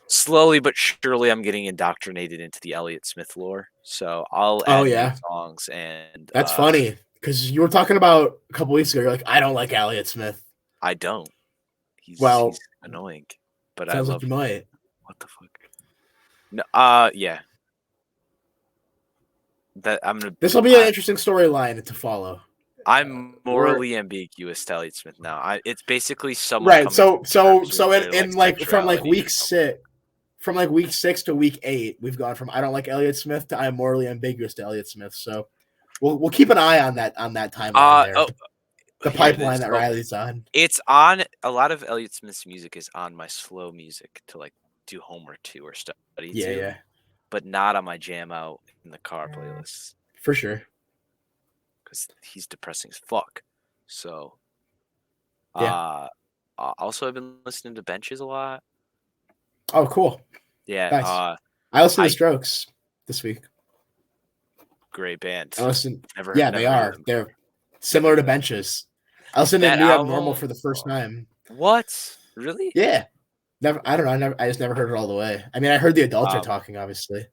Slowly but surely, I'm getting indoctrinated into the Elliott Smith lore. So I'll Oh add new yeah, songs, and that's funny because you were talking about a couple weeks ago. You're like, I don't like Elliott Smith. I don't. He's Well, annoying, but I sounds like love. you might. What the fuck? No, yeah. That I'm gonna. This will be an interesting storyline to follow. I'm morally ambiguous to Elliott Smith now. It's basically someone Right. coming So to terms with their, in like from like sexuality. week 6 to week 8, we've gone from I don't like Elliott Smith to I'm morally ambiguous to Elliott Smith. So we'll keep an eye on that timeline there. The pipeline that Riley's on. It's on a lot of Elliott Smith's music is on my slow music to like do homework to or study to. Yeah. But not on my jam out in the car playlist. For sure. Because he's depressing as fuck. So yeah. Also I've been listening to Benches a lot. Oh, cool. Yeah. Nice. I listened to Strokes this week. Great band. They are. They're similar to Benches. I listened to Me Abnormal for the first time. What? Really? Yeah. I don't know. I just never heard it all the way. I mean, I heard the adults are talking, obviously,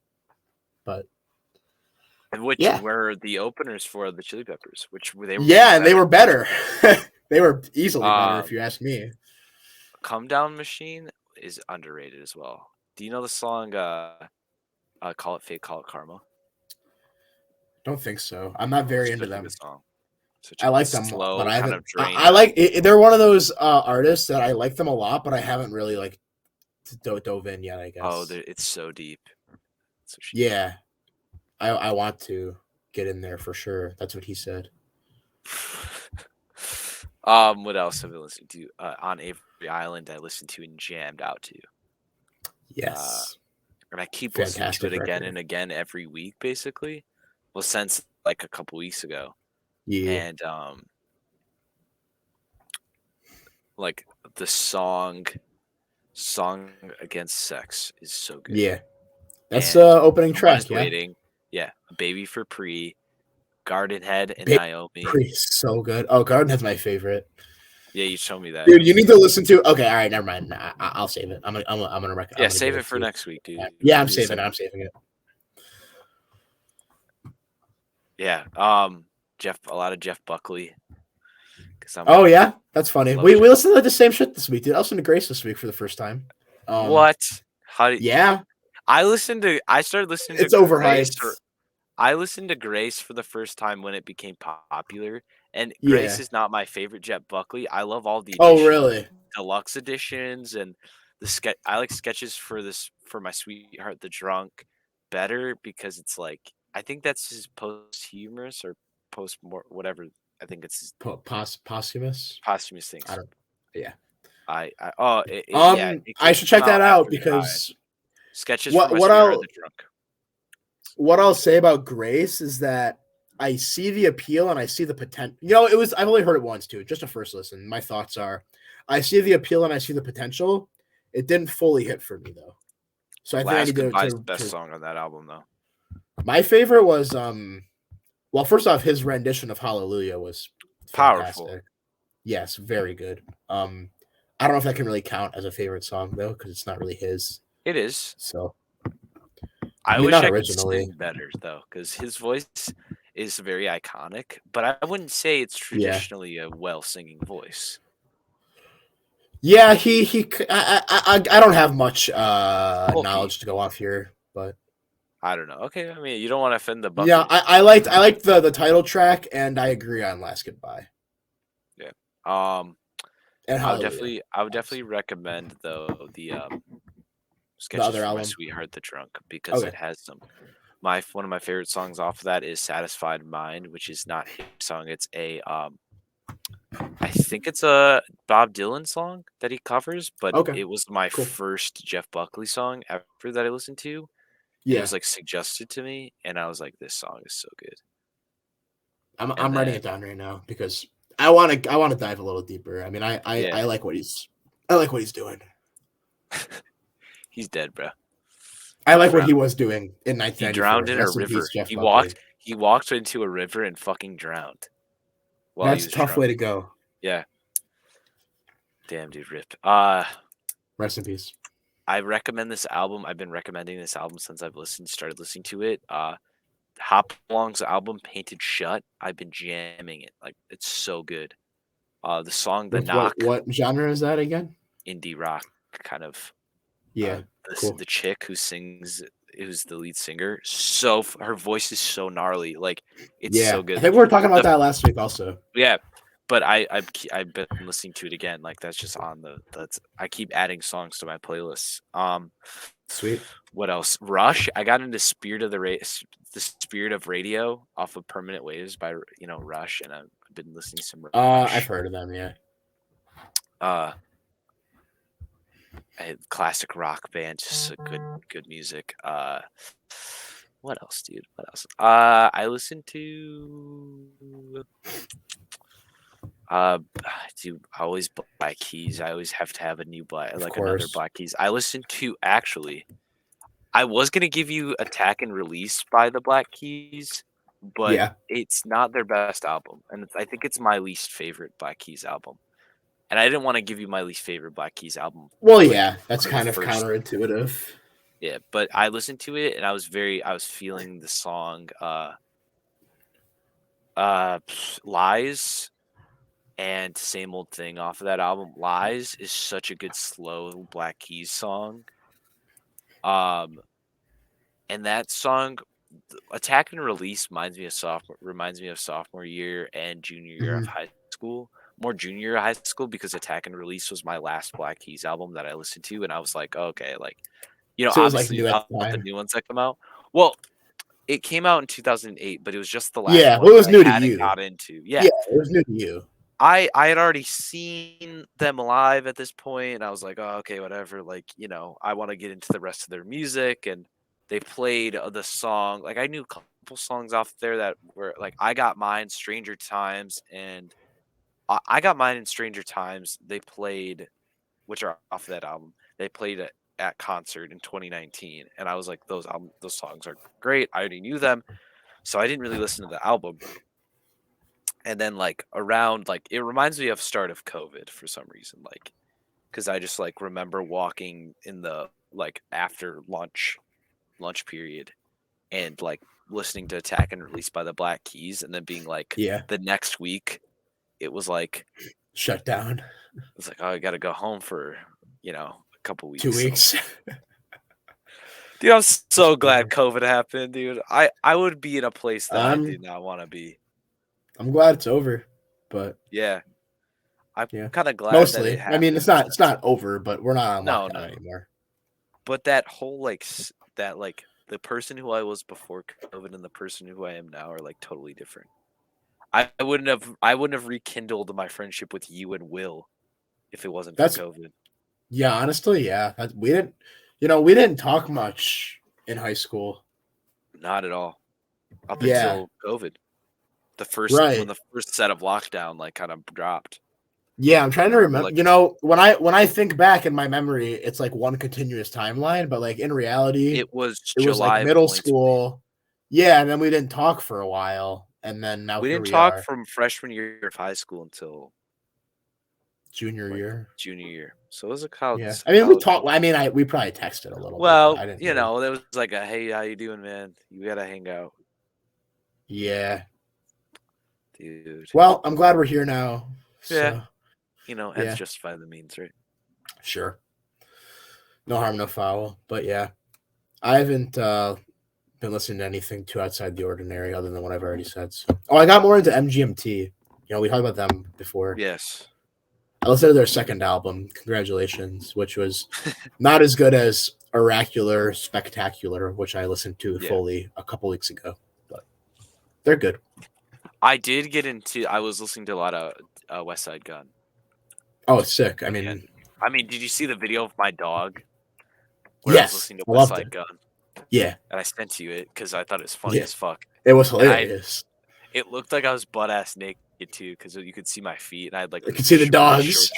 but which were the openers for the Chili Peppers, which they were. Yeah, and they were better. They were easily better, if you ask me. Come Down Machine is underrated as well. Do you know the song "Call It Fate, Call It Karma"? Don't think so. I'm not very into them. Song. I like them, slow, but I kind haven't. of I like. They're one of those artists that I like them a lot, but I haven't really like dove in yet. I guess. Oh, it's so deep. Yeah, I want to get in there for sure. That's what he said. What else have I listened to? On Avery Island, I listened to and jammed out to. Yes. And I keep listening to it again and again every week, basically. Well, since like a couple weeks ago. Yeah. And like the song Against Sex is so good. Yeah. That's the opening track, yeah. Waiting. Yeah. Baby for Pre, Garden Head, and Naomi. Pre is so good. Oh, Garden Head's my favorite. Yeah, you showed me that. Dude, you need to listen to. Okay, all right, never mind. I'll save it. I'm gonna recommend. Yeah, save it for next week, dude. Yeah, I'm saving it. Yeah. A lot of Jeff Buckley. Oh yeah, that's funny. We listened to the same shit this week, dude. I listened to Grace this week for the first time. What? Yeah. I started listening to. It's overhyped. I listened to Grace for the first time when it became popular, and Grace is not my favorite Jeff Buckley. I love all the really deluxe editions and the I like sketches for My Sweetheart the Drunk better because it's like I think that's his posthumous or post more whatever I think it's Posthumous. posthumous I things. don't. Yeah. Yeah, it I came should check out that out after he died. because Sketches from what My what Sweetheart I'll the Drunk. what I'll say about Grace is that I see the appeal and I see the potential. You know, I've only heard it once too, just a first listen. My thoughts are, I see the appeal and I see the potential. It didn't fully hit for me though, so I think I Last need Goodbye's the best to. song on that album, though. My favorite was well, first off, his rendition of Hallelujah was Powerful. fantastic. Yes, very good. I don't know if that can really count as a favorite song though, because it's not really his. It is. So I mean, wish not I could originally. sing better though, because his voice is very iconic. But I wouldn't say it's Yeah, traditionally a well singing voice. yeah. I don't have much Okay, knowledge to go off here, but I don't know. Okay, I mean you don't want to offend the yeah, Buccaneers. I liked the title track, and I agree on Last Goodbye Yeah. Um, and I would Hallelujah. definitely recommend though the The Sketches other from My album. Sweetheart the Drunk because Okay, it has some. One of my favorite songs off of that is Satisfied Mind, which is not his song. It's a I think it's a Bob Dylan song that he covers, but okay, it was my cool. first Jeff Buckley song ever that I listened to, and it Yeah, was like suggested to me, and I was like, "This song is so good." And I'm writing it then, down right now because I want to dive a little deeper. I mean, yeah, I like what he's doing. he's dead, bro. I He like what drowned. he was doing in He drowned 1994. in a Rest in peace, river. Jeff Buckley. He walked into a river and fucking drowned while he That's a was tough drunk. way to go. Yeah, damn, dude, rip. Rest in peace. I recommend this album. I've been recommending this album since started listening to it. Hopalong's album, Painted Shut. I've been jamming it. Like it's so good. The song The With Knock, what genre is that again? indie rock kind of. Yeah, The cool. chick who sings, who's the lead singer, her voice is so gnarly. Like it's so Yeah, I good. think we were talking about The that last week also. Yeah, but I've been listening to it again. Like that's just on that's I keep adding songs to my playlists. Sweet. What else? Rush. I got into the Spirit of Radio off of Permanent Waves by Rush, and I've been listening to some I've Rush. heard of them. Yeah. Uh, Classic rock band, just a good music. What else, dude? What else? I listen to. Dude, I always Black Keys. I always have to have a new Of another course. Black Keys. I listen to actually. I was gonna give you Attack and Release by the Black Keys, but Yeah. it's not their best album, and I think it's my least favorite Black Keys album. And I didn't want to give you my least favorite Black Keys album, Well, like yeah, that's for the kind of first. counterintuitive. Yeah, but I listened to it and I was feeling the song Lies and Same Old Thing off of that album. Lies is such a good slow Black Keys song. And that song Attack and Release reminds me of sophomore year and junior year of Mhm. high school. More junior year of high school because Attack and Release was my last Black Keys album that I listened to, and I was like, okay, like So it was like obviously new at not the the time. new ones that come out. Well, it came out in 2008, but it was just the last Yeah, one well, it that was I new to hadn't you. got into. Yeah, Yeah, it was new to you. I had already seen them live at this point, and I was like, "Oh, okay, whatever." Like, I want to get into the rest of their music, and they played the song. Like, I knew a couple songs off there that were like, "I Got Mine," "Stranger Times," and I Got Mine and "Stranger Times." They played, which are off that album. They played it at concert in 2019, and I was like, those songs are great. I already knew them, so I didn't really listen to the album. And then around it reminds me of start of COVID for some reason, because I just remember walking in the after lunch period and listening to Attack and Release by the Black Keys, and then being Yeah, the next week it was like shut down. oh, I got to go home for a couple 2 weeks. weeks. Dude, I'm so glad COVID happened, dude. I would be in a place that I I'm did not want to be. I'm glad it's over, but Yeah, I'm yeah, kind of glad that it mostly. I mean, happened. it's not over, but we're not on No, lockdown no. anymore. But that whole the person who I was before COVID and the person who I am now are totally different. I wouldn't have rekindled my friendship with you and Will if it wasn't for That's COVID. yeah, honestly, yeah. We didn't talk much in high school. Not at all. Up Yeah, until COVID. When right. the first set of lockdown like kind of dropped. Yeah, I'm trying to We're remember. like, When I think back in my memory, it's like one continuous timeline, but like in reality, it was it was like July of middle 2020. school. Yeah, and then we didn't talk for a while, and then now We here didn't we talk are, from freshman year of high school until junior like year. junior year. So it was a Yeah, college I mean we college. talked. I mean, we probably texted a little bit, but Well, I didn't really. there was like a hey, how you doing, man? You gotta hang out, Yeah. dude. Well, I'm glad we're here now. Yeah, So ends yeah, justify the means, right? sure. No harm, no foul. But yeah, I haven't been listening to anything too outside the ordinary other than what I've already said. So. Oh, I got more into MGMT. We talked about them before. Yes. I listened to their second album, Congratulations, which was not as good as Oracular Spectacular, which I listened to Yeah. fully a couple weeks ago. But they're good. I did get into. I was listening to a lot of Westside Gunn. Oh, it's sick. I Again. mean, Did you see the video of my dog? Where I was yes, listening to I loved Westside it. Gunn. Yeah, And I sent you it because I thought it was funny as fuck. it was hilarious. It looked like I was butt ass naked too because you could see my feet and I had like. I could see the dogs.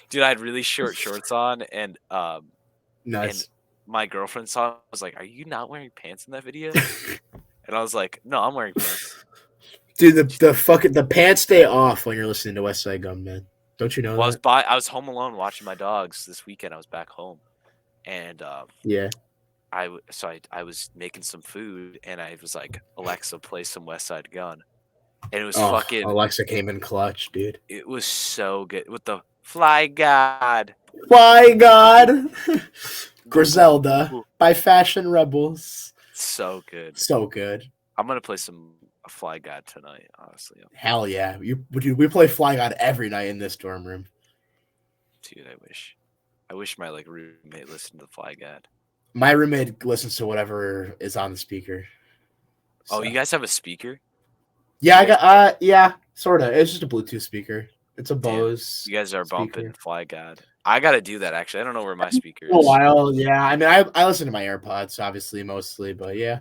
Dude, I had really short shorts on and Nice. And my girlfriend saw it, was like, "Are you not wearing pants in that video?" And I was like, "No, I'm wearing pants." Dude, the pants stay off when you're listening to Westside Gunn, man. Don't you know that? I was home alone watching my dogs this weekend. I was back home, and Yeah. I was making some food, and I was like, "Alexa, play some Westside Gunn," and it was fucking. Alexa came in clutch, dude. It was so good with the Fly God. Fly God, Griselda by Fashion Rebels. So good. So good. I'm gonna play some Fly God tonight. Honestly, hell yeah, we play Fly God every night in this dorm room. Dude, I wish my like roommate listened to Fly God. My roommate listens to whatever is on the speaker. So. Oh, you guys have a speaker? Yeah, I got yeah, sorta. It's just a Bluetooth speaker. It's a Bose. You guys are bumping Fly God. I gotta do that actually. I don't know where my speaker is. A while, yeah. I mean, I listen to my AirPods, obviously, mostly, but yeah.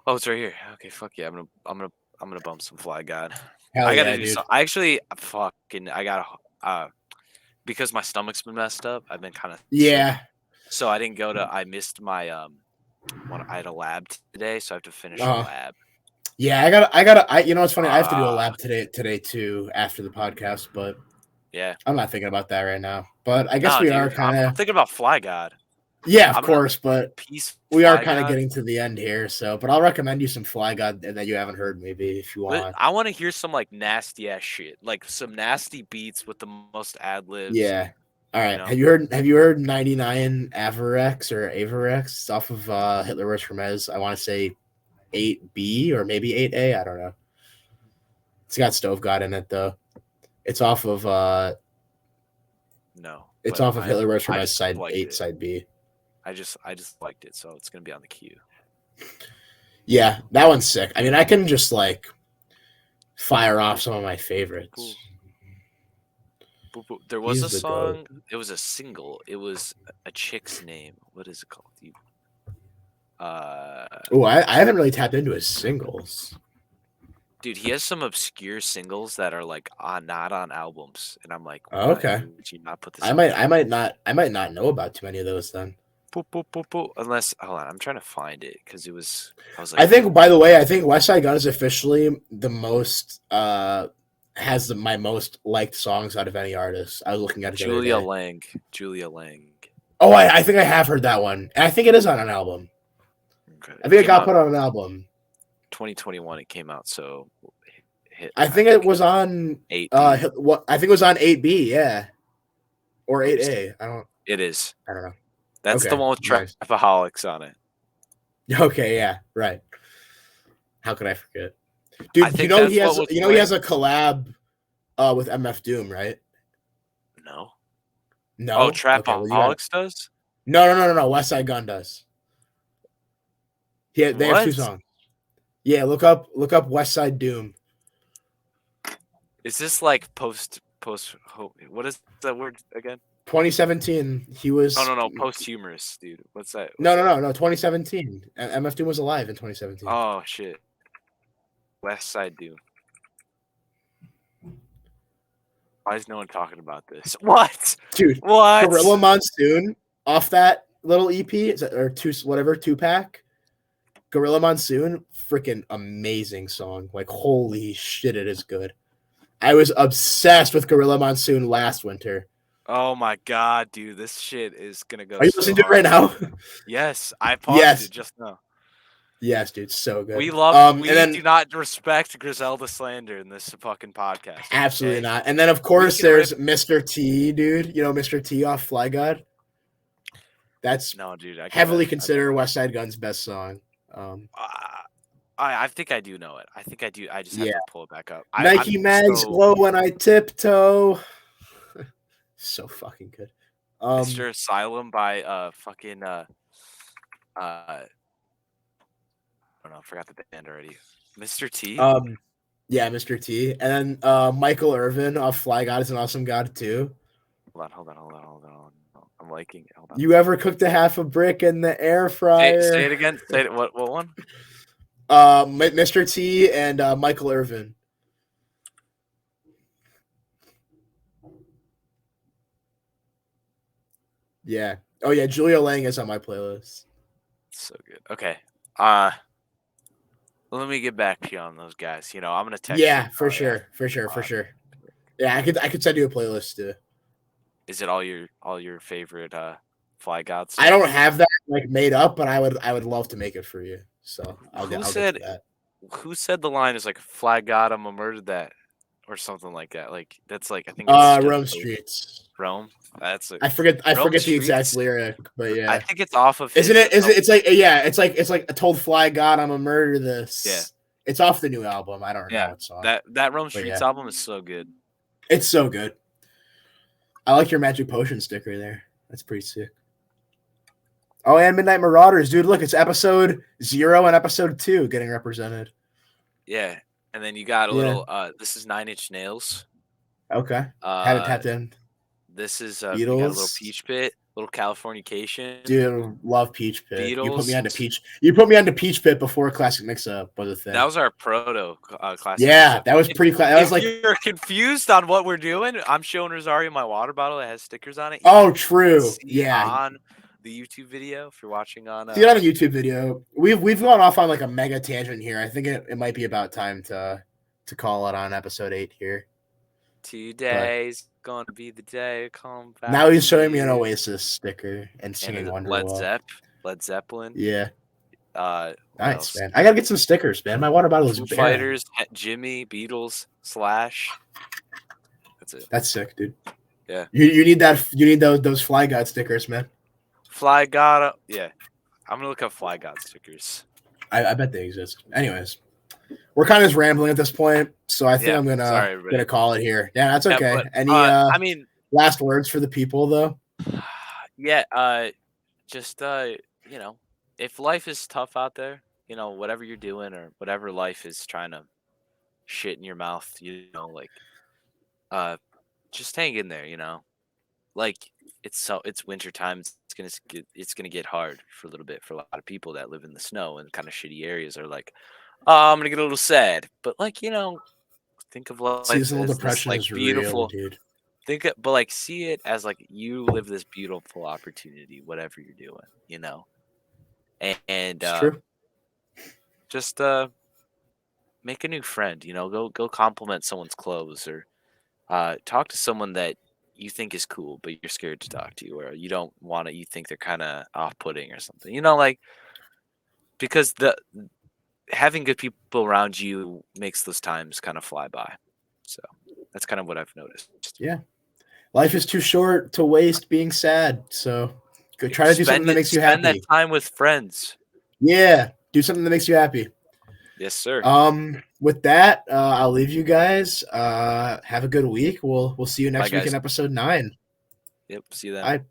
Oh, it's right here. Okay, fuck yeah. I'm gonna bump some Fly God. Hell I gotta yeah, do dude. I actually I gotta because my stomach's been messed up. I've been kind of sick, so I didn't go to. I missed my I had a lab today, so I have to finish a lab. Yeah, you know what's funny? I have to do a lab today too after the podcast, but yeah, I'm not thinking about that right now. But I guess we are kind of thinking about Fly God. Yeah, of course, but we are kind of God. getting to the end here. So, but I'll recommend you some Fly God that you haven't heard, maybe if you want. I want to hear some like nasty ass shit, like some nasty beats with the most ad libs. Yeah. All right. You know? Have you heard 99 Avarex or Avarex? It's off of Hitler vs. Hermes. I want to say 8B or maybe 8A. I don't know. It's got Stove God in it though. It's off of no. It's off of Hitler vs. Hermes side 8, side B. I just liked it, so it's gonna be on the queue. Yeah, that one's sick. I mean, I can just like fire off some of my favorites. There was a song. It was a single. It was a chick's name. What is it called? I haven't really tapped into his singles. Dude, he has some obscure singles that are like not on albums, and I'm like, okay. Would you not put this? I might not know about too many of those then. Unless, hold on, I'm trying to find it because I was like, I think, by the way, Westside Gunn is officially the most has my most liked songs out of any artist. I was looking at it. Julia Lang. Oh, I think I have heard that one, and I think it is on an album. Okay. I think it got put on an album. 2021 it came out, so I think it was on 8. I think it was on 8B, yeah, or 8A. It is. I don't know. That's the one with Trapaholics on it. Okay, yeah, right. How could I forget? Dude, he has a collab with MF Doom, right? No. Oh, Trapaholics does? No. Westside Gunn does. They have 2 songs. Yeah, look up Westside Doom. Is this like post? What is that word again? 2017. He was No. Posthumous, dude. What's that? no. 2017. MF Doom was alive in 2017. Oh shit. Westside Gunn. Why is no one talking about this? What? Dude, What? Gorilla Monsoon off that little EP or two pack. Gorilla Monsoon, freaking amazing song. Like, holy shit, it is good. I was obsessed with Gorilla Monsoon last winter. Oh my god, dude, this shit is gonna go. Are you so listening to it hard. right now? Yes, I paused it just now. Yes, dude, so good. We love. We and then, do not respect Griselda slander in this fucking podcast. Absolutely okay? not. And then, of course, there's Mr. T, dude. You know Mr. T off Fly God? That's no, dude. heavily considered Westside Gunn's best song. I think I do know it. I think I do. I just have to pull it back up. Nike Mags glow when I tiptoe. So fucking good. Mr. Asylum by fucking I don't know. I forgot the band already. Mr. T. Yeah, Mr. T. And then Michael Irvin off Fly God is an awesome god too. Hold on. I'm liking it. Hold on. You ever cooked a half a brick in the air fryer? Say it again. Say it. What one? Mr. T and Michael Irvin. Yeah. Oh yeah, Julia Lang is on my playlist. So good. Okay. Let me get back to you on those guys. You know, I'm gonna text. Yeah, for sure. Yeah, I could send you a playlist too. Is it all your favorite Fly Gods? I don't have that like made up, but I would love to make it for you. So I'll get that. Who said the line is like Fly God, I'm a murdered that, or something like that? Like that's like I think it's Rome Streets. Rome. That's I forget the exact lyric, but yeah, I think it's off of. Isn't it? It's like I told Fly God I'm a murder this. Yeah, it's off the new album. I don't know what song. That Rome Streets album is so good. It's so good. I like your Magic Potion sticker there. That's pretty sick. Oh, and Midnight Marauders, dude. Look, it's episode 0 and episode 2 getting represented. Yeah, and then you got a little. This is 9 Inch Nails. Okay. Haven't tapped in. This is we got a little Peach Pit, little Californication. Dude, love Peach Pit. Beatles. You put me onto Peach Pit before Classic Mix Up was a thing. That was our proto classic. Yeah, that was pretty classic. That was like you're confused on what we're doing. I'm showing Rosario my water bottle that has stickers on it. Oh, true. Yeah. On the YouTube video, if you're watching on see it on a YouTube video. We've gone off on like a mega tangent here. I think it might be about time to call it on episode 8 here. Today's gonna be the day. Come back. Now he's showing me an Oasis sticker and singing Wonderwall. Led Zeppelin. Yeah. Nice, man. I gotta get some stickers, man. My water bottle is Foo Fighters, Jimmy, Beatles, Slash. That's it. That's sick, dude. Yeah. You need that. You need those Fly God stickers, man. Fly God. Yeah. I'm gonna look up Fly God stickers. I bet they exist. Anyways. We're kind of just rambling at this point, so I think I'm gonna call it here. Yeah, that's okay. But, Any last words for the people though? Yeah, just you know, if life is tough out there, you know, whatever you're doing or whatever life is trying to shit in your mouth, you know, like just hang in there, you know. Like it's wintertime, it's gonna get hard for a little bit for a lot of people that live in the snow and kind of shitty areas are like, oh, I'm gonna get a little sad, but like you know, think of life seasonal as depression like is beautiful, real, dude. But like see it as like you live this beautiful opportunity, whatever you're doing, you know, and true. Just make a new friend, you know, go compliment someone's clothes or talk to someone that you think is cool, but you're scared to talk to, or you don't want to, you think they're kind of off-putting or something, you know, like because having good people around you makes those times kind of fly by. So that's kind of what I've noticed. Yeah. Life is too short to waste being sad. So go try to do something that makes you happy. Spend that time with friends. Yeah. Do something that makes you happy. Yes, sir. With that, I'll leave you guys. Have a good week. We'll see you next week in episode 9. Yep. See you then. Bye.